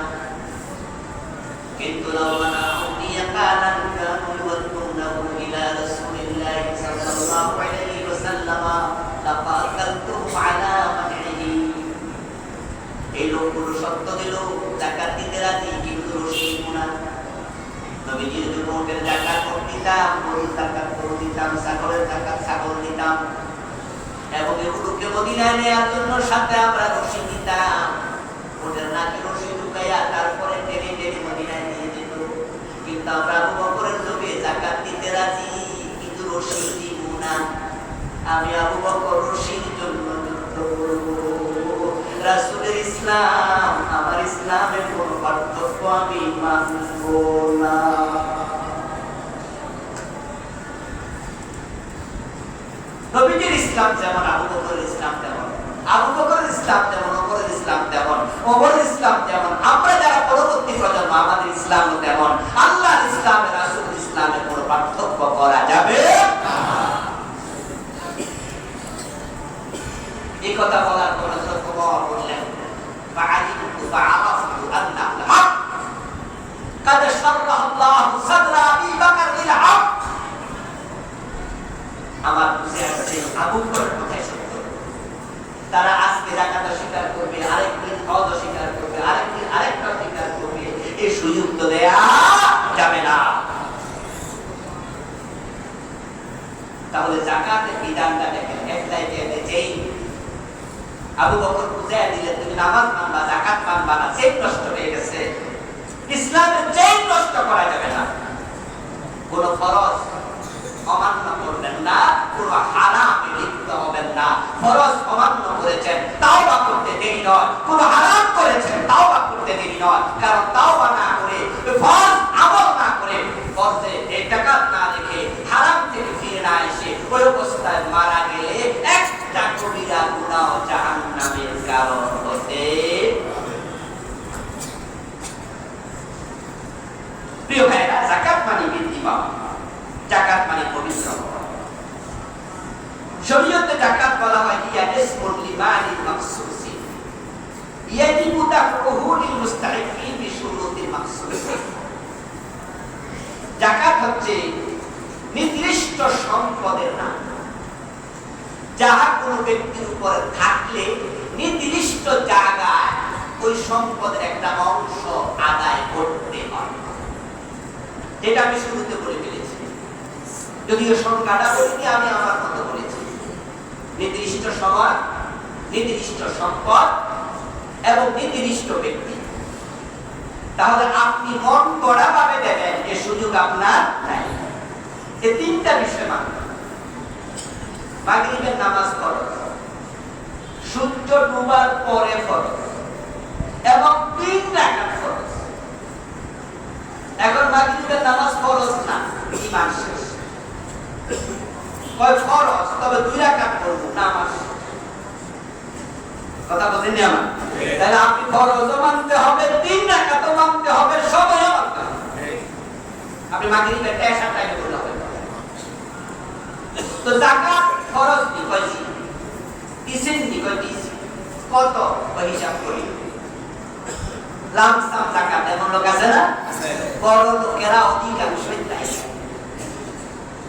A: কিন্তু লাউমানা ইয়াকালান কানু ওয়াদুনাহু ইলা রাসূলিল্লাহি সাল্লাল্লাহু আলাইহি ওয়াসাল্লাম লাকাতালতুহু আলা মানহি। এই লোকগুলো সত্য দিল, যাকাত দিতে রাজি, কিন্তু রশিদ না। নবীজির যুবকের যাকাত দিতাম, গরুর যাকাত গরু দিতাম, ছাগলের যাকাত ছাগল দিতাম, এবং এগুলোকে মদিনায় নেওয়ার জন্য সাথে আমরা রশি দিতাম। ওদের নাকি রশি ঢুকাইয়া তারপরে টেনে টেনে মদিনায় নিয়ে যেত। কিন্তু আমরা আবু বকরের যুগে যাকাত দিতে রাজি, কিন্তু রশি দিব না। আমি আবু বকর রশির জন্য যুদ্ধ করব। রাসূলের ইসলাম, আমার ইসলামের কোনো পার্থক্য আমি মানব না। নবীজির ইসলাম যেমন, আবু বকরের ইসলাম তেমন, আবু বকরের ইসলাম যেমন, ওমরের ইসলাম তেমন, ওমরের ইসলাম যেমন, আমরা যারা পরবর্তী প্রজন্ম আমাদের ইসলাম তেমন। আল্লাহর ইসলামে রাসূলের ইসলামে কোনো পার্থক্য করা যাবে না। এই কথা বলার পর হযরত ওমর বললেন ফাআলিমতু ফাআরাফতু আন্না আল-হক কাদ শাররাহাল্লাহু সাদরা আবি বকর লিল হক। আমার বুঝে আসছে আবু বকর কথাই সত্য। তারা আজকে যাকাত স্বীকার করবে, আরেকদিন হজ স্বীকার করবে, আরেকদিন আরেকটা স্বীকার করবে, এই সুযোগ তো দেয়া যাবে না। তাহলে যাকাতের বিধানটা দেখেন, একটাই যেই আবু বকর বুঝাইয়া দিলেন তুমি নামাজ মানবা, যাকাত মানবা না, চেইন নষ্ট হয়ে গেছে। ইসলামের চেইন নষ্ট করা যাবে না। কোন ফরজ অমান্য করবেন না, কোন হারামে লিপ্ত হবেন না। ফরজ অমান্য করেছেন, তাওবা করতে দেরি নয়। কোন হারাম করেছেন, তাওবা করতে দেরি নয়। কারণ তাওবা না করে, ফরজ আমল না করে, ফরজে যাকাত না রেখে, হারাম থেকে ফিরে না এসে ওই অবস্থায় মারা গেলে একটা কবিরা গুনাহ জাহান্নামের কারণ হতে। প্রিয় ভাইরা, যাকাত মানে বৃদ্ধি পাওয়া, যাকাত মানে পবিত্র হওয়া। শরীয়তে যাকাত বলা হয় ইয়া ইসমুল লিমালিল মাকসুসি ইয়াজিবু দাফউহু লিল মুস্তাহিকিন বিশুরুতিল মাকসুসি। যাকাত হচ্ছে নির্দিষ্ট সম্পদের নাম, যাহা কোনো ব্যক্তির উপর থাকলে নির্দিষ্ট জায়গায় ওই সম্পদের একটা অংশ আদায় করতে হয়। যেটা আমি শুরুতে বলে ফেলেছি, যদিও সংখ্যাটা বলিনি, আমি আমার মতো বলেছি। নির্দিষ্ট সময়, নির্দিষ্ট সম্পদ এবং নির্দিষ্ট ব্যক্তি। তাহলে আপনি মন গড়া ভাবে দেবেন, এ সুযোগ আপনার নাই। এই তিনটা বিষয় মানতে হবে। মাগরিবের নামাজ ফরজ, সূর্য ডুবার পরে ফরজ এবং 3 রাকাত ফরজ। এখন মাগরিবের নামাজ ফরজ না, ঈমান শেষ। কয় ফরজ, তবে 2 রাকাত পড়ব, নামাজ। কথা বলেন না আমার? তাহলে আপনি ফরজও মানতে হবে, 3 রাকাতও মানতে হবে, সময়ও মানতে হবে। আপনি মাগরিবের এশার টাইমে পড়লে হবে। তো যাকাত ফরজ কি কইছি, দিছেন কি কই দিছি, কত কই হিসাব করি। লামসাম যাকাত এমন লোক আছে না? বড় লোকেরা অধিকাংশই দেয়।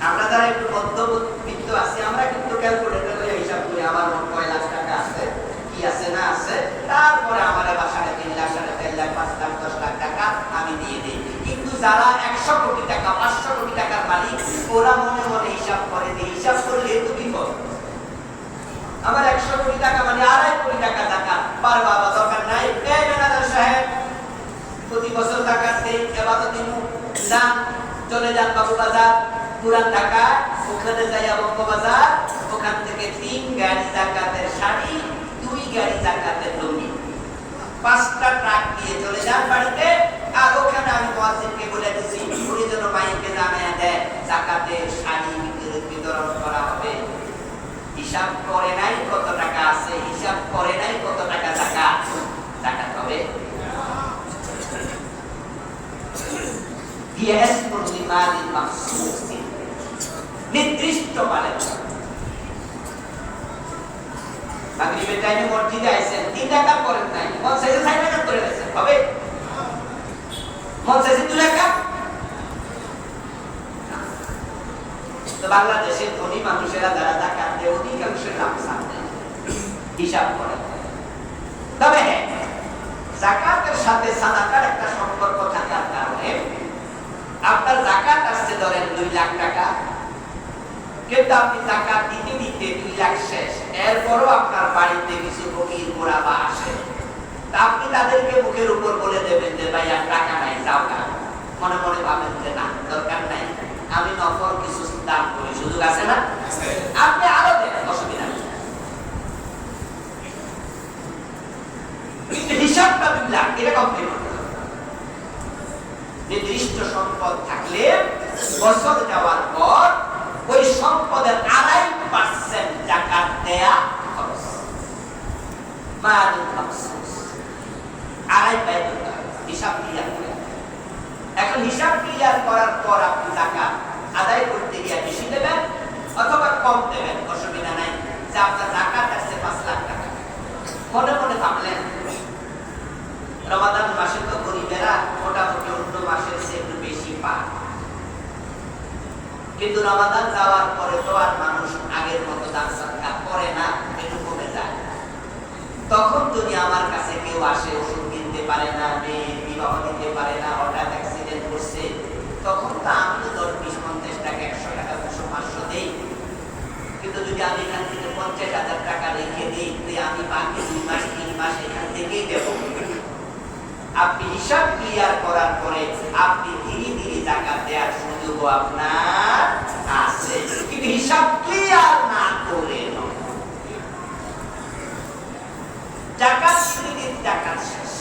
A: আমরা যারা একটু মধ্যবিত্ত আছি, আমরা কিন্তু ক্যালকুলেটর করে হিসাব করি, আমার মোট কয় লাখ টাকা আছে, কি আছে না আছে, তারপরে আমার আবার 3.5 লাখ, 3.5 লাখ, 5 লাখ, 10 লাখ টাকা আমি দিয়ে দিই। কিন্তু যারা 100 কোটি টাকা, 500 কোটি টাকার মালিক, ওরা মনে মনে হিসাব করে, যে হিসাব করলে তো বিপদ। আমার 100 কোটি টাকা মানে 2.5 কোটি টাকা টাকা পার বাবা দরকার নাই। এই ম্যানেজার সাহেব, প্রতি বছর টাকা দেই, এবারে দিন যান, চলে যান বাবু বাজার, পুরান ঢাকা, ওখানে যাইয়া বঙ্গবাজার, ওখান থেকে 3 গাড়ি জাকাতের শাড়ি, 2 গাড়ি জাকাতের লুঙ্গি, 5টা ট্রাক দিয়ে চলে যান বাড়িতে। আর ওখানে আমি মুয়াজ্জিনকে বলে দিছি, উনি যেন মাইকে জানায়া দেয় জাকাতের শাড়ি বিতরণ করা হবে। হিসাব করে নাই কত টাকা আছে, হিসাব করে নাই কত টাকা জাকাত হবে। নির্দিষ্ট মালের মাগরিবের টাইমে মসজিদে আইছেন, 3 টাকা করেন নাই, মন চাইছে 4 টাকা করে আইছেন, হবে? মন চাইছে 2 টাকা। তো বাংলাদেশের ধনী মানুষেরা যারা জাকাত দেয়, অধিকাংশের লামসাম দেয়, হিসাব করে। তবে হ্যাঁ, জাকাতের সাথে সাদাকার একটা সম্পর্ক থাকার কারণে আপনার জাকাত আসছে ধরেন 2 লাখ টাকা, কিন্তু আপনি জাকাত দিতে দিতে 2 লাখ শেষ, এরপরও আপনার বাড়িতে কিছু ফকির গোরাবা আসে, তা আপনি তাদেরকে মুখের উপর বলে দেবেন যে ভাই আর টাকা নাই, যাও না। মনে মনে ভাবেন যে না, দরকার নাই, আমি নফল কিছু দান করি, সুযোগ আছে না? আপনি আরো দেন, অসুবিধা নেই। কিন্তু হিসাবটা 2 লাখ, এটা কমপ্লিট করতে হবে। নির্দিষ্ট সম্পদ থাকলে বছর যাওয়ার পর ওই সম্পদের 2.5% জাকাত দেয়া খরচ, মালুল মাখসুস, 2.5% হিসাব ক্লিয়ার করে। এখন হিসাব ক্লিয়ার করার পর আপনি জাকাত আদায় করতে গিয়ে বেশি দেবেন অথবা কম দেবেন, অসুবিধা নাই। যে আপনার জাকাত আসছে 5 লাখ টাকা, মনে মনে ভাবলেন রমাদান মাসে তো গরিবেরা মোটামুটি অন্য মাসের চেয়ে একটু বেশি পায়, কিন্তু রমাদান যাওয়ার পরে তো আর মানুষ আগের মতো দান সদকা করে না, একটু কমে যায়। তখন যদি আমার কাছে কেউ আসে, ওষুধ কিনতে পারে না, মেয়ে বিবাহ দিতে পারে না, হঠাৎ অ্যাক্সিডেন্ট করছে, তখন তো আমি তো 10, 20, 50 টাকা, 100 টাকা, 200, 500 দেই। কিন্তু যদি আমি এখান থেকে 50,000 টাকা রেখে দিই, আমি বাকি 2 মাস 3 মাস এখান থেকেই দেব। আপনি হিসাব ক্লিয়ার করার পরে আপনি ধীরে ধীরে জাকাত দেওয়ার সুযোগও আপনার আছে, কিন্তু হিসাব ক্লিয়ার না করে জাকাত শুরুতে জাকাত শেষ।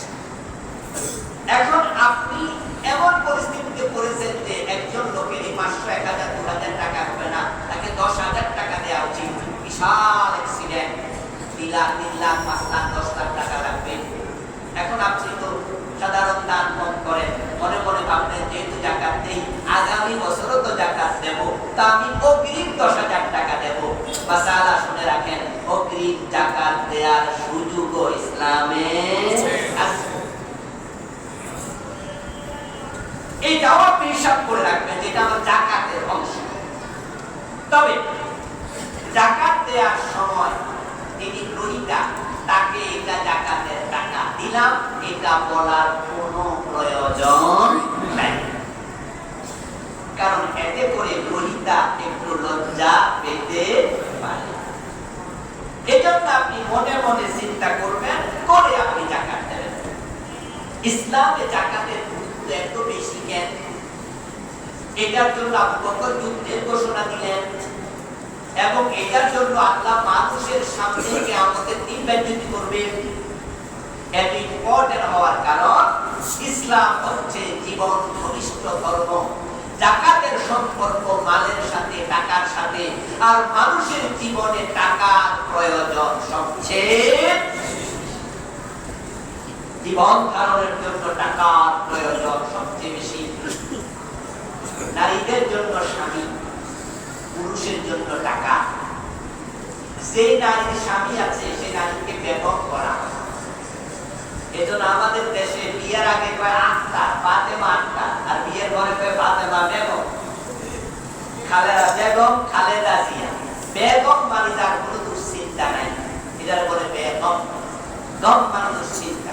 A: এখন আপনি এমন পরিস্থিতিতে পড়েছেন যে একজন লোকের 500, 1000, 2000 টাকা হবে না, তাকে 10,000 টাকা দেওয়া উচিত। বিশাল অ্যাক্সিডেন্ট, 2 লাখ, 3 লাখ, 5 লাখ, 10 লাখ টাকা লাগবে। এখন আপনি তো সাধারণ দান কম করেন, মনে মনে ভাবলেন যেহেতু জাকাত দেই, আগামী বছরও তো জাকাত দেব, তা আমি অগ্রিম 10,000 টাকা দেব। মাসালা শুনে রাখেন, অগ্রিম জাকাত দেওয়ার সুযোগও ইসলামে আছে। এইটাও আপনি হিসাব করে রাখবেন, যেটা আমার জাকাতের অংশ। তবে জাকাত দেওয়ার সময় তিনি গ্রহীতা, তাকে এটা জাকাতের টাকা দিলাম, এটা বলার কোনো প্রয়োজন নাই, কারণ এতে করে গ্রহীতা একটু জন্য আপনি মনে মনে চিন্তা করবেন, করে আপনি যাকাত দেবেন। ইসলামে যাকাতের গুরুত্ব এত বেশি কেন? এটার জন্য আবু বকর যুদ্ধের ঘোষণা দিলেন এবং এটার জন্য আল্লাহ মানুষের সামনে কিয়ামতের দিন বেজ্জতি করবেন। এত ইম্পর্টেন্ট হওয়ার কারণ ইসলাম হচ্ছে জীবন ঘনিষ্ঠ ধর্ম। যাকাতের সম্পর্ক মালের সাথে, টাকার সাথে, আর মানুষের জীবনে টাকার প্রয়োজন সবচেয়ে। জীবন ধারণের জন্য টাকার প্রয়োজন সবচেয়ে বেশি। নারীদের জন্য স্বামী, পুরুষের জন্য টাকা। যে নারীর স্বামী আছে সে নারীকে বেগম করা। এজন্য আমাদের দেশে বিয়ের আগে কয় আক্তার, ফাতেমা আক্তার, আর বিয়ের পরে কয় ফাতেমা বেগম, খালেদা বেগম, খালেদা জিয়া। বেগম মানে তার কোনো দুশ্চিন্তা নাই, এটার বলে বেগম। গম মানে দুশ্চিন্তা।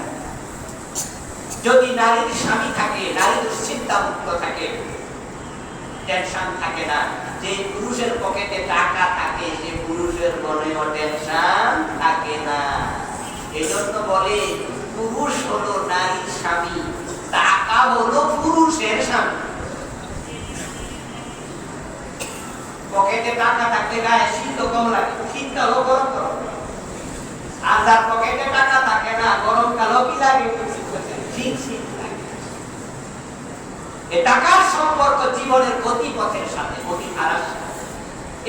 A: যদি নারীর স্বামী থাকে, নারী দুশ্চিন্তা মুক্ত থাকে, টেনশন থাকে না। যে পুরুষের পকেটে টাকা থাকে সে পুরুষের মনেও টেনশন থাকে না। এজন্য বলে পুরুষ হলো নারীর স্বামী, টাকা হলো পুরুষের স্বামী। পকেটে টাকা থাকলে গায়ে শীত কম লাগে, শীতকালও গরম গরম। আর যার পকেটে টাকা থাকে না, গরমকালও কি লাগে? শীত শীত লাগে। এই টাকার সম্পর্ক জীবনের গতিপথের সাথে, গতিধারার সাথে।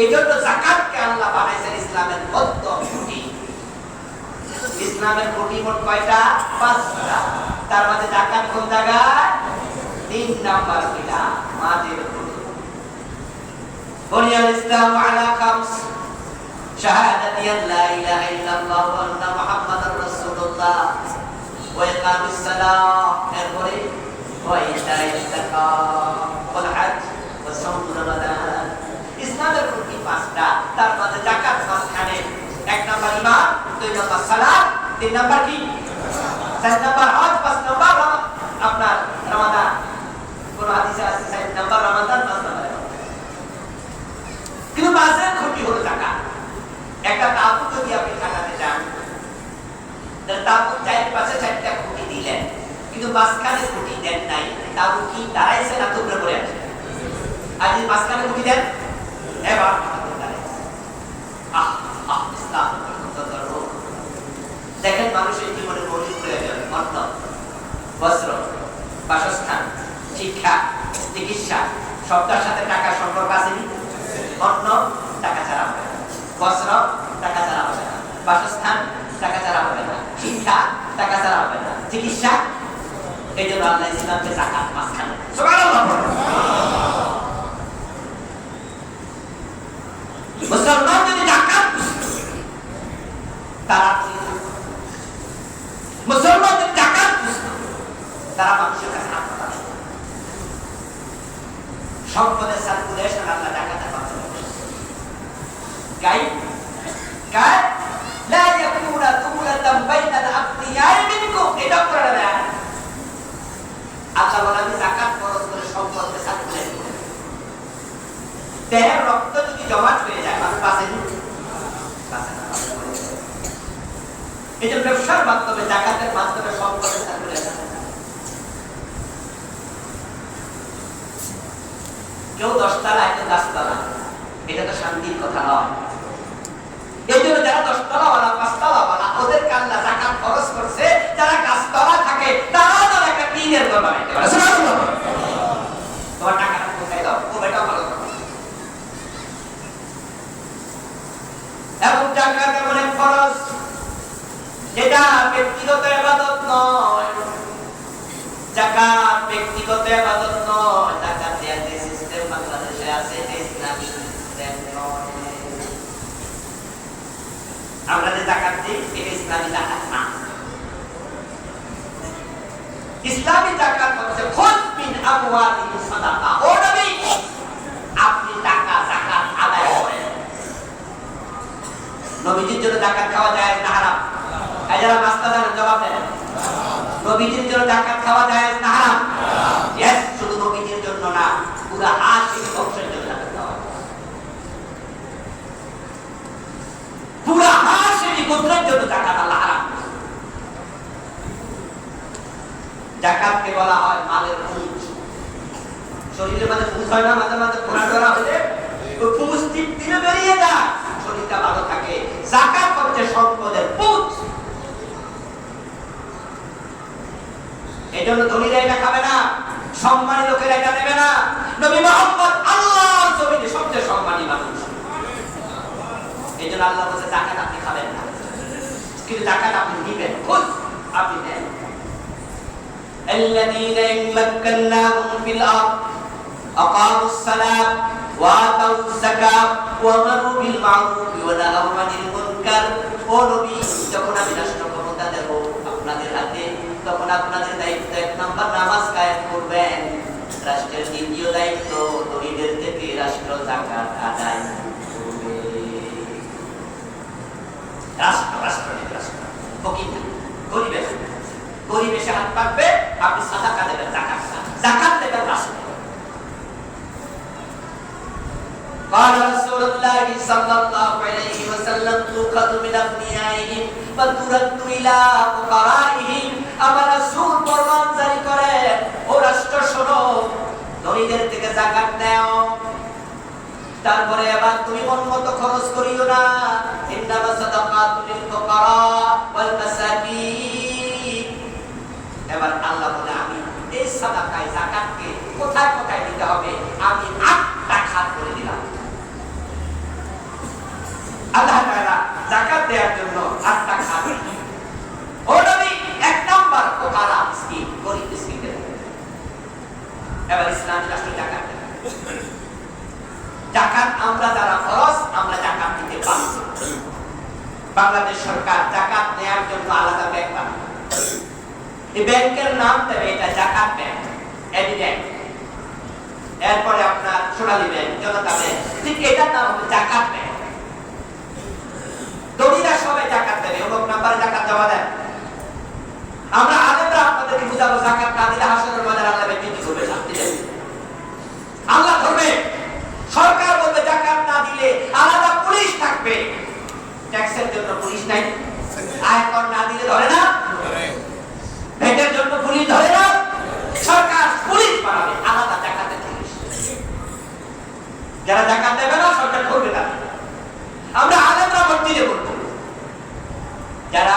A: এই জন্য যাকাতকে আল্লাহ বানাইছেন ইসলামের বদ্ধ খুঁটি। ইসলামের খুঁটি মোট কয়টা? 5টা। তার মধ্যে যাকাত কোন জায়গায়? 3 নাম্বার পিলার, মাঝের খুঁটি। বুনিয়াল ইসলাম আলা খামস, শাহাদাতি আল্লা ইলাহা ইল্লাল্লাহ ওয়া আন্না মুহাম্মাদার রাসূলুল্লাহ, ওয়া ইকামিস সালাহ, এরপরে ওয়া ইতাইজ যাকাত, ওয়াল হজ, ওয়া সাওম রমাদান। ইসলামের খুঁটি 5টা। তার মধ্যে যাকাত মাঝখানে। 1 নাম্বার ঈমান, 2 নাম্বার সালাত, 3 নাম্বার কি? 4 নাম্বার হজ, 5 নাম্বার আপনার রমাদান। কোন হাদিসে আছে 4 নাম্বার রমাদান, 5 নাম্বার। কিন্তু মাঝের খুঁটি হলো যাকাত। একটা তাবুত যদি আপনি কাটাতে চান, তাহলে তাবুত চারপাশে 4টা খুঁটি দিলেন, কিন্তু মাঝখানে খুঁটি দেন নাই। তাবুত কি দাঁড়াইছে না টুকরে পড়ে আছে? আর যদি মাঝখানে খুঁটি দেন, এবার দেখেন মানুষের জীবনে মৌলিক প্রয়োজন অন্ন, বস্ত্র, বাসস্থান, শিক্ষা, চিকিৎসা, সবটার সাথে টাকার সম্পর্ক আছে। অন্ন টাকা ছাড়া হবে না, বস্ত্র টাকা ছাড়া হবে না, বাসস্থান টাকা ছাড়া হবে না, শিক্ষা টাকা ছাড়া হবে না, চিকিৎসা। এই জন্য আল্লাহ ইসলামকে যাকাত মাঝখানে। সুবহানাল্লাহ। মুসলমান যদি যাকাত তারা মুসলমান যদি যাকাত তারা মানুষের কাছে হাত পাতে। সম্পদের সার্কুলেশন আল্লাহ যাকাতের মাধ্যমে গাইড গাইড লা ইয়াকুনা তুলাতাম বাইনাল আবদিয়াই মিনকুম। এটা কোরআনে দেয়া আল্লাহ বলে আমি যাকাত খরচ করে সম্পদকে সার্কুলেট করি। দেহের রক্ত যদি জমাট হয়ে যায় মানুষ বাঁচে না। এই যে ব্যবসার মাধ্যমে, যাকাতের মাধ্যমে সম্পদের সার্কুলেশন। কেউ 10 তলা, কেউ 10 তলা, এটা তো শান্তির কথা নয়। এই জন্য যারা 10 তলাওয়ালা, 5 তলাওয়ালা, ওদের কাল্লা যাকাত খরচ করছে। যারা 5 তলা থাকে তারা তো একটা টিনের ঘর বানাইতে পারে। তোমার টাকাটা কোথায় দাও? ও বেটা ভালো কথা। এবং যাকাত এমন এক ফরজ যেটা ব্যক্তিগত ইবাদত নয়। যাকাত ব্যক্তিগত ইবাদত নয়। যাকাত দেওয়ার যে সিস্টেম বাংলাদেশে আছে এটা ইসলামী সিস্টেম নয়। আমরা যে যাকাত দিই এটা ইসলামী যাকাত না। ইসলামী যাকাত হচ্ছে খুদ মিন আমওয়ালিহিম সাদাকা। ও নবী, আপনি টাকা যাকাত আদায় করেন। নবীজির জন্য যাকাত খাওয়া যায় না হারাম? এই যারা নাস্তা জানেন জবাব দেন। নবীজির জন্য যাকাত খাওয়া যায় না হারাম? ইয়েস। শুধু নবীজির জন্য না, পুরো হাশিম বংশের জন্য যাকাত খাওয়া। পুরো হাশিম জন্য যাকাত আল্লাহ হারাম করেছে। যাকাতকে বলা হয় মালের পুঁজ। শরীরের মাঝে পুঁজ হয় না, মাঝে মাঝে ঘোরা ধরা হলে ওই পুঁজ দিনে বেরিয়ে যায়, শরীরটা ভালো থাকে। যাকাত হচ্ছে সম্পদের পুঁজ। এই জন্য ধনীরা এটা খাবে না, সম্মানী লোকেরা এটা নেবে না। নবী মুহাম্মদ আল্লাহর জমিনে সবচেয়ে সম্মানী মানুষ। এই জন্য আল্লাহ বলছে যাকাত আপনি খাবেন না, কিন্তু যাকাত আপনি দিবেন, খুদ আপনি দেন। الذين مكناهم في الأرض أقاموا الصلاة وآتوا الزكاة وأمروا بالمعروف ونهوا عن المنكر। ও নবী, যখন আমি রাষ্ট্র ক্ষমতা দেব আপনাদের হাতে, তখন আপনাদের দায়িত্ব 1 নম্বর নামাজ কায়েম করবেন। রাষ্ট্রের দ্বিতীয় দায়িত্ব ধনীদের থেকে রাষ্ট্র যাকাত আদায় করবে। পরিবেশে হাত পাকবে, আপনি সাদাকা দেবেন, যাকাত দেবেন রাষ্ট্র। قال رسول الله صلى الله عليه وسلم تؤخذ من أغنيائهم وترد إلى فقرائهم। আমার রাসূল ফরমান জারি করেন, ও রাষ্ট্র শোনো, ধনীদের থেকে যাকাত নাও, তারপরে আবার তুমি মন মতো খরচ করিও না। ইন্নামা সাদাকাতুল লিল ফুকারা ওয়াল মাসাকিন। এবার আল্লাহ বলে, আমি এই সাদাকায় যাকাতকে কোথায় কোথায় দিতে হবে আমি 8টা খাত করে দিলাম। আল্লাহ তাআলা যাকাত দেওয়ার জন্য 8টা খাত। ও নবী, 1 নাম্বার ফুকারা, মিসকিন, গরীব মিসকিনদের। এবার ইসলামী রাষ্ট্র যাকাত দেয়। যাকাত আমরা যারা ফরজ, আমরা যাকাত দিতে বাধ্য। বাংলাদেশ সরকার যাকাত নেওয়ার জন্য আলাদা ব্যাংক বানাবে। এই ব্যাংকের নাম দেবে এটা যাকাত ব্যাংক, এবি ব্যাংক। এরপরে আপনার সোনালী ব্যাংক, জনতা ব্যাংক, ঠিক এটার নাম হবে যাকাত ব্যাংক। ধনীরা সবাই যাকাত দেবে, অমুক নাম্বারে যাকাত জমা দেন। আমরা আলেমরা আপনাদেরকে বুঝাবো যাকাত না দিলে হাসরের ময়দানে আল্লাহ বিদ্যুৎ করবে, শাস্তি দেবে, আল্লাহ ধরবে। সরকার বলবে যাকাত না দিলে আলাদা পুলিশ থাকবে। ট্যাক্সের জন্য পুলিশ নাই, আয়কর না দিলে ধরে না, ভ্যাটের জন্য পুলিশ ধরে না, সরকার পুলিশ বানাবে, আলাদা যাকাতের পুলিশ। যারা যাকাত দেবে না সরকার ধরবে না। আমরা আলেমরা মসজিদে বলবো, যারা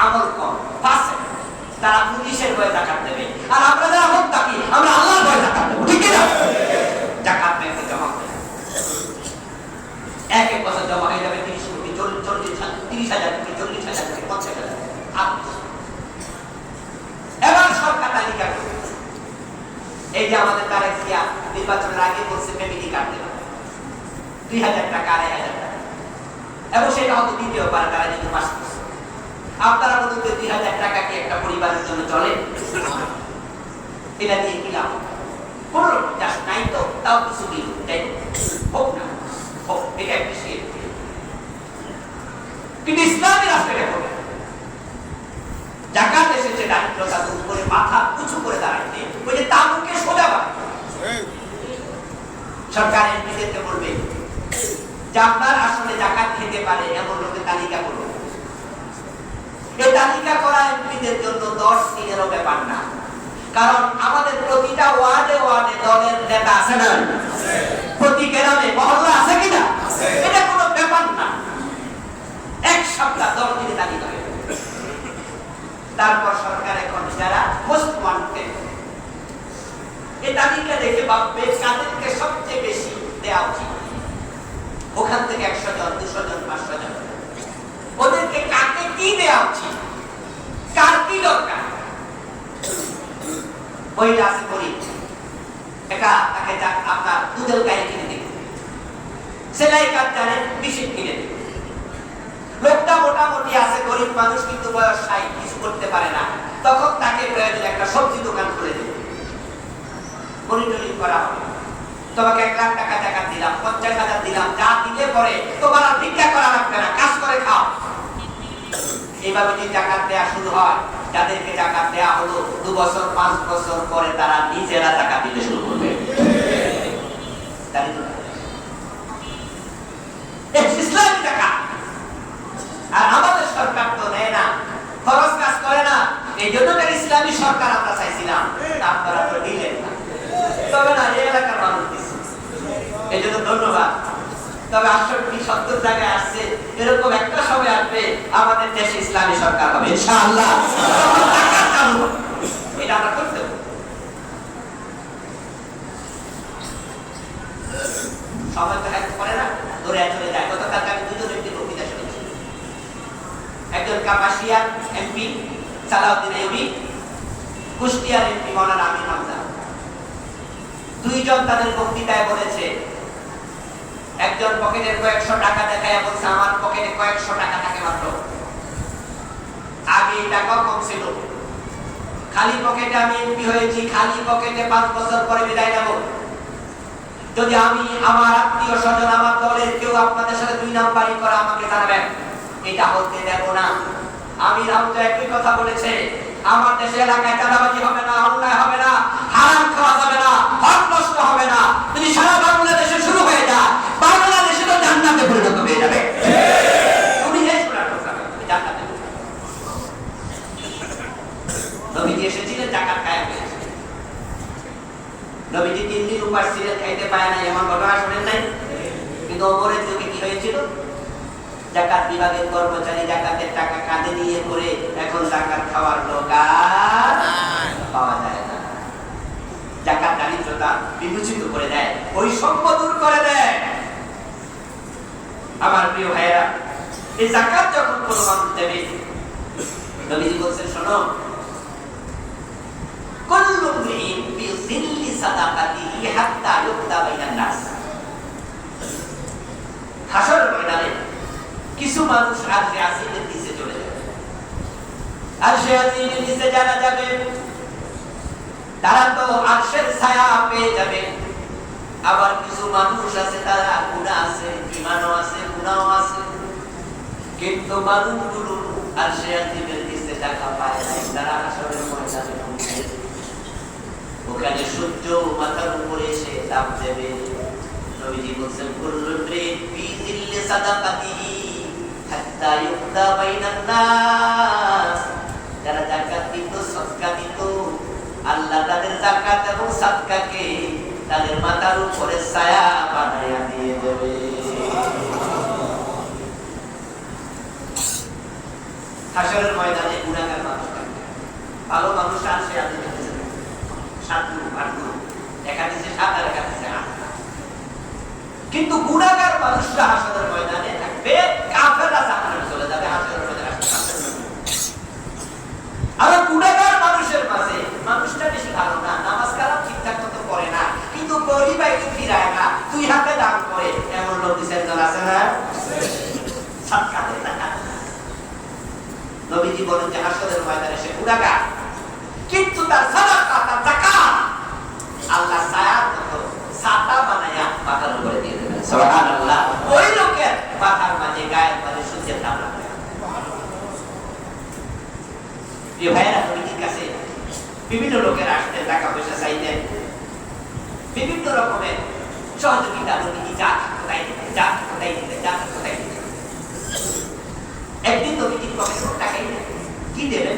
A: আমল কম, ফাসিক, তারা পুলিশের ভয়ে যাকাত দেবে, আর আমরা যারা মুত্তাকি, আমরা আল্লাহর ভয়ে যাকাত দেব, ঠিক না? যাকাত ব্যাংকে জমা হবে, 1 বছর জমা হয়ে যাবে 30 কোটি, 30,000 কোটি, 40,000 কোটি, 50,000। এবার সরকার তালিকা করবে। এই যে আমাদের তারেক জিয়া নির্বাচনের আগে বলছে ফ্যামিলি কার্ড দেবে 2,000 টাকা, 2,500 টাকা, এবং সেটা হয়তো দ্বিতীয়বার তারা যদি পাস করছে। আপনারা বলুন 2,000 টাকা কি একটা পরিবারের জন্য চলে? এটা দিয়ে কি লাভ? কোনো চাষ নাই তো, তাও কিছু দিন হোক না হোক, এটা অ্যাপ্রিসিয়েট। কিন্তু ইসলামী রাষ্ট্রে হবে যাকাত এসেছে দারিদ্রতা দূর করে, মাথা উঁচু করে দাঁড়াইতে, ওই যে তাবুকে সোজা বানাবে। সরকার এমপিদেরকে বলবে যে আপনার আসলে যাকাত খেতে পারে এমন লোকের তালিকা করবে। এই তালিকা করা এমপিদের জন্য 10 দিনেরও ব্যাপার না, কারণ আমাদের প্রতিটা ওয়ার্ডে ওয়ার্ডে দলের নেতা আছে না, প্রতি গ্রামে মহল্লা আছে কিনা, এটা কোনো ব্যাপার না। 1 সপ্তাহ 10 দিনে তালিকা হয়ে যাবে। তারপর সরকার এখন যারা মোস্ট ওয়ান্টেড, এই তালিকা দেখে ভাববে কাদেরকে সবচেয়ে বেশি দেওয়া উচিত। ওখান থেকে 100 জন, 200 জন, 500 জন, ওদেরকে কাকে কি দেওয়া উচিত, কার কি দরকার। মহিলা আছে গরিব, এটা তাকে আপনার দুধের গায়ে কিনে দিবে, সেলাই কাজ জানে, মেশিন কিনে দিবে। লোকটা মোটামুটি আছে গরিব মানুষ, কিন্তু বয়স 60, কিছু করতে পারে না, তখন তাকে প্রয়োজন একটা সবজি দোকান খুলে দিবে, মনিটরিং করা হবে। তোমাকে 1 লাখ টাকা যাকাত দিলাম, 50,000 দিলাম, যা দিলে পরে তোমার আর ভিক্ষা করা লাগবে না, কাজ করে খাও। এইভাবে যদি যাকাত দেওয়া শুরু হয়, যাদেরকে যাকাত দেওয়া হলো 2 বছর 5 বছর পরে তারা নিজেরা যাকাত দিতে শুরু করবে। ইসলামী যাকাত আর আমাদের সরকার তো নেয় না, খরচ কাজ করে না। এই জন্য ইসলামী সরকার আমরা চাইছিলাম, আপনারা তো দিলেন না। তবে না, এই এলাকার মানুষ দিচ্ছে, এই জন্য ধন্যবাদ। তবে 68-70 জায়গায় আসছে, এরকম একটা সময় আসবে আমাদের দেশে ইসলামী সরকার হবে ইনশাআল্লাহ। এটা আমরা করতে হবে। সবাই তো এক করে না, ধরে চলে যায়। গতকাল আমি দুজন একটি বক্তৃতা শুনেছি। একজন কাপাসিয়ার এমপি সালাউদ্দিন আইয়ুবী, কুষ্টিয়ার এমপি মাওলানা আমিন হামজা, দুইজন তাদের বক্তৃতায় বলেছে, একজন পকেটের কয়েকশো টাকা দেখায় বলছে আমার পকেটে কয়েকশো টাকা থাকে মাত্র। আগে টাকাও কম ছিল, খালি পকেটে আমি এমপি হয়েছি, খালি পকেটে 5 বছর পরে বিদায় নেব। যদি আমি আমার আত্মীয় স্বজন আমার দলের কেউ আপনাদের সাথে 2 নাম্বারই করে আমাকে জানাবেন, এটা হতে দেব না। আমির হামজা একই কথা বলেছে, আমার দেশে এলাকায় চাঁদাবাজি হবে না, অন্যায় হবে না, হারাম খাওয়া যাবে না, হক নষ্ট হবে না। যদি সারা বাংলাদেশে শুরু হয়ে যায়, বাংলাদেশে তো জান্নাতে পরিণত হয়ে যাবে। তুমি এই শোনা কথা জান্নাতে। নবীজি এসেছিলেন, যাকাত কায়েম হয়েছে। নবীজি 3 দিন উপাস ছিলেন, খাইতে পায় না, এমন ঘটনা শুনেন নাই? কিন্তু ওমরের যুগে কি হয়েছিল? যাকাত বিভাগের কর্মচারী যাকাতের টাকা কাঁধে নিয়ে করে এখন যাকাত খাওয়ার লোক আর পাওয়া যায় না। যাকাত দারিদ্রতা বিমোচিত করে দেয়, বৈষম্য দূর করে দেয়। আমার প্রিয় ভাইয়েরা, এই যাকাত যখন কোন মানুষ দেবে, নবীজি বলছেন শোনো, কুল্লু মুরিন ফি যিল্লি সাদাকাতিহি হাত্তা ইউকতা বাইনান নাস। হাসর ময়দানে কিছু মানুষ আরশে আজিমের নিচে চলে যাবে। আরশে আজিমের নিচে যারা যাবে তারা তো আরশের ছায়া পেয়ে যাবে। আবার কিছু মানুষ আছে তারা গুনাহ আছে, ঈমানও আছে, গুনাহও আছে, কিন্তু মানুষগুলো আরশে আজিমের নিচে টাকা পায় না। তারা হাসরের ময়দানে পৌঁছে, ওখানে সূর্য মাথার উপরে এসে তাপ দেবে। নবীজি বলেন কুল্লু মরিন ফি যিল্লি সাদাকাতিহি হাত্তা ইউকতা বাইনান নাস। যারা যাকাত দিত, সদকা দিত, আল্লাহ তাদের যাকাত এবং সদকাকে তাদের মাথার উপরে ছায়া বানায়া দিয়ে দেবে। হাসরের ময়দানে গুনাহগার মানুষ থাকবে, ভালো মানুষ আসে আল্লাহর কাছে। 7 গুণ 8 গুণ, এখানে 7 আর এখানে 8। কিন্তু গুনাহগার মানুষরা হাসরের ময়দানে থাকবে, কাফেররা জাহান্নামে চলে যাবে। হাসরের ময়দানে আর গুনাহগার মানুষের মাঝে মানুষটা বেশি ভালো না, নামাজ কালাম ঠিকঠাক মতো করে না, কিন্তু গরিবাই ফিরায় না, 2 হাতে দান করে, এমন লোক বিসর্জন আছে না? সাদকা দেয় না। নবীজি বলেন যে হাসরের ময়দানে সে গুনাহগার, কিন্তু তার সাদাকা, তার যাকাত আল্লাহ ছায়ার মতো ছাতা বানায়া মাথার উপরে দিয়ে দেবেন। সুবহানাল্লাহ। ওই লোকের মাথার মাঝে, গায়ের মাঝে সূর্যের তাপ লাগবে। প্রিয় ভাইয়েরা, নবীজির কাছে বিভিন্ন লোকের আসতেন, টাকা পয়সা চাইতেন, বিভিন্ন রকমের সহযোগিতা নবীজি যা কোথায় দিতেন, যা কোথায় দিতেন, যা কোথায় দিতেন। একদিন নবীজির পকেটে টাকাই নেই, কি দেবেন?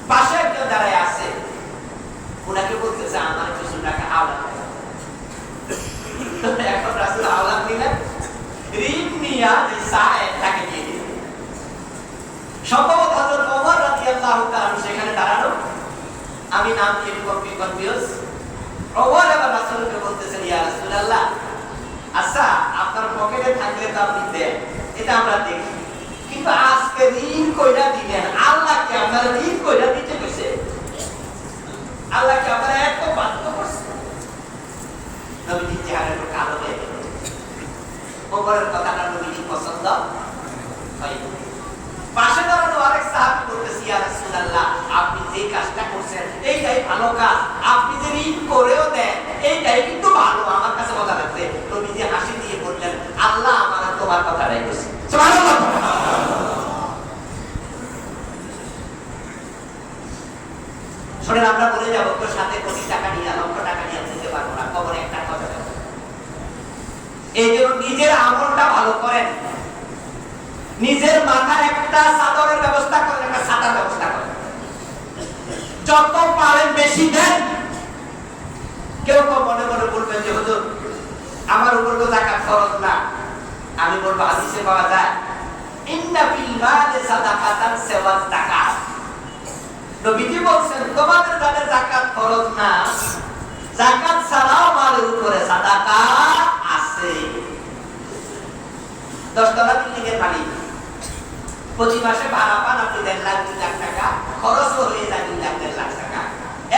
A: পাশে একজন দাঁড়ায় আছে, ওনাকে বলতেছে আমার কিছু টাকা আওলাদ। এখন রাসূল আওলাদ দিলেন, ঋণ নিয়ে তাকে দিয়ে দিলেন। সম্ভবত হযরত ওমর রাদিয়াল্লাহু তাআলা সেখানে দাঁড়ানো, আমি নাম দিয়ে কনফিউজ। ওমর এবার রাসূলকে বলতেছেন, ইয়া রাসূলুল্লাহ, আচ্ছা আপনার পকেটে থাকলে তো আপনি দেন, এটা আমরা দেখি, কিন্তু আজকে ঋণ কইরা দিলেন, আল্লাহকে আপনারা ঋণ কইরা দিতে কইছে, আল্লাহকে আপনারা এত বাধ্য করছেন। নবীজির চেহারা একটু কালো হয়ে গেল। ওমরের কথাটা নবীজির পছন্দ হয়নি। পাশে দাঁড়ানো আরেক সাহাবী বলতেছে, ইয়া রাসূলুল্লাহ, আপনি যে কাজটা করছেন এইটাই ভালো কাজ, আপনি যে ঋণ করেও দেন এইটাই কিন্তু ভালো, আমার কাছে মজা লাগছে। নবীজি হাসি দিয়ে বললেন, আল্লাহ আমার তোমার কথাটাই কইছে। সুবহানাল্লাহ। শুনেন, আমরা বলে যাবো তোর সাথে কোটি টাকা নিয়ে, লক্ষ টাকা নিয়ে দিতে পারবো না, কবরে একটা কথা বলবো। এই জন্য নিজের আমলটা ভালো করেন, নিজের মাথায় একটা চাদরের ব্যবস্থা করেন, একটা ছাতার ব্যবস্থা করেন, যত পারেন বেশি দেন। কেউ কেউ মনে মনে বলবেন যে হুজুর আমার উপর তো যাকাত ফরজ না। আমি বলবো হাদিসে পাওয়া যায় ইন্না ফিল মালি সাদাকাতান সিওয়া যাকাত। নবীজি বলেন তোমাদের যাদের যাকাত ফরজ না, যাকাত ছাড়াও মালের উপরে সাদাকা আছে। 10 তলা বিল্ডিং এর মালিক প্রতি মাসে ভাড়া পান আপনি 1.5 লাখ 2 লাখ টাকা, খরচ হয়ে যায় 2 লাখ 1.5 লাখ টাকা,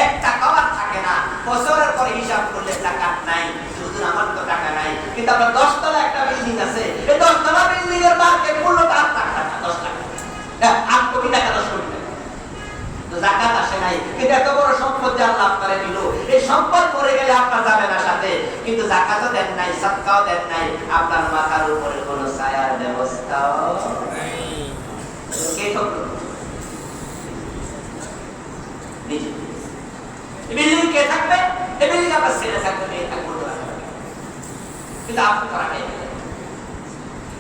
A: 1 টাকাও আর থাকে না। বছরের পরে হিসাব করলে টাকা নাই, শুধু আমার তো টাকা নাই। কিন্তু আপনার 10 তলা একটা বিল্ডিং আছে, এই 10 তলা বিল্ডিং এর মার্কেট মূল্য 8 লাখ টাকা, 10 লাখ টাকা, 8 কোটি টাকা, 10 কোটি টাকা। তো যাকাত আসে নাই, কিন্তু এত বড় সম্পদ যে আল্লাহ আপনারে দিল, এই সম্পদ মরে গেলে আপনার যাবে না সাথে, কিন্তু যাকাতও দেন নাই, সাদকাও দেন নাই, আপনার মাথার উপরে কোনো ছায়ার ব্যবস্থাও নাই। কে ঠকলো? নিজে। এই বিল্ডিং কে থাকবে? এই বিল্ডিং আপনার ছেলে থাকবে, মেয়ে থাকবে, কিন্তু আপনি করা নেই।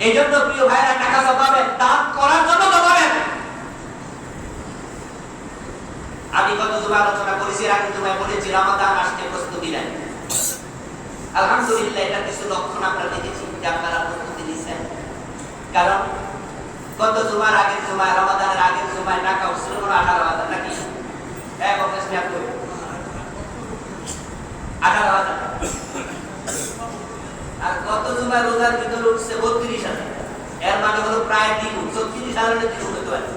A: এই জন্য প্রিয় ভাইরা টাকা জমাবেন, দান করার জন্য জমাবেন। আমি গত জুমা আলোচনা করেছি, আগে জুমায় বলেছি রমাদান আসতে প্রস্তুতি নেন। আলহামদুলিল্লাহ এটা কিছু লক্ষণ আমরা দেখেছি যে আপনারা প্রস্তুতি নিচ্ছেন। কারণ গত জুমার আগের জুমায়, রমাদানের আগের জুমায় টাকা উঠছিল 18,000 নাকি? এক অফিস নিয়ে 18,000। আর গত জুমায় রোজার ভিতরে উঠছে 32,000। এর মানে হলো প্রায় 34,000 দিন হতে পারে।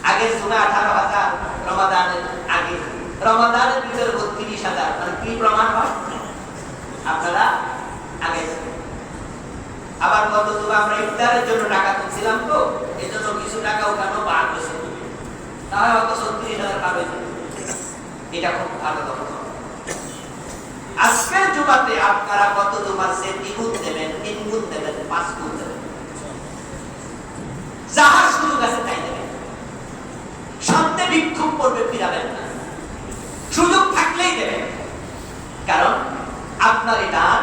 A: আগের জুমায় 18,000, রমাদানের আগে, রমাদানের ভিতরে 32,000, মানে কি প্রমাণ হয়? আপনারা আগে। আবার গত জুমা আমরা ইফতারের জন্য টাকা তুলছিলাম, তো এই জন্য কিছু টাকা ওখানে বার হয়েছে, তাহলে হয়তো 36,000 পার হয়েছে। এটা খুব ভালো লক্ষণ। আজকের জুমাতে আপনারা গত জুমার সে 2 গুণ দেবেন, 3 গুণ দেবেন, 5 গুণ দেবেন, যাহার সুযোগ আছে তাই দেবেন। সামনে বিক্ষোভ করবে, ফিরাবেন না, সুযোগ থাকলেই দেবেন। কারণ আপনার এই দান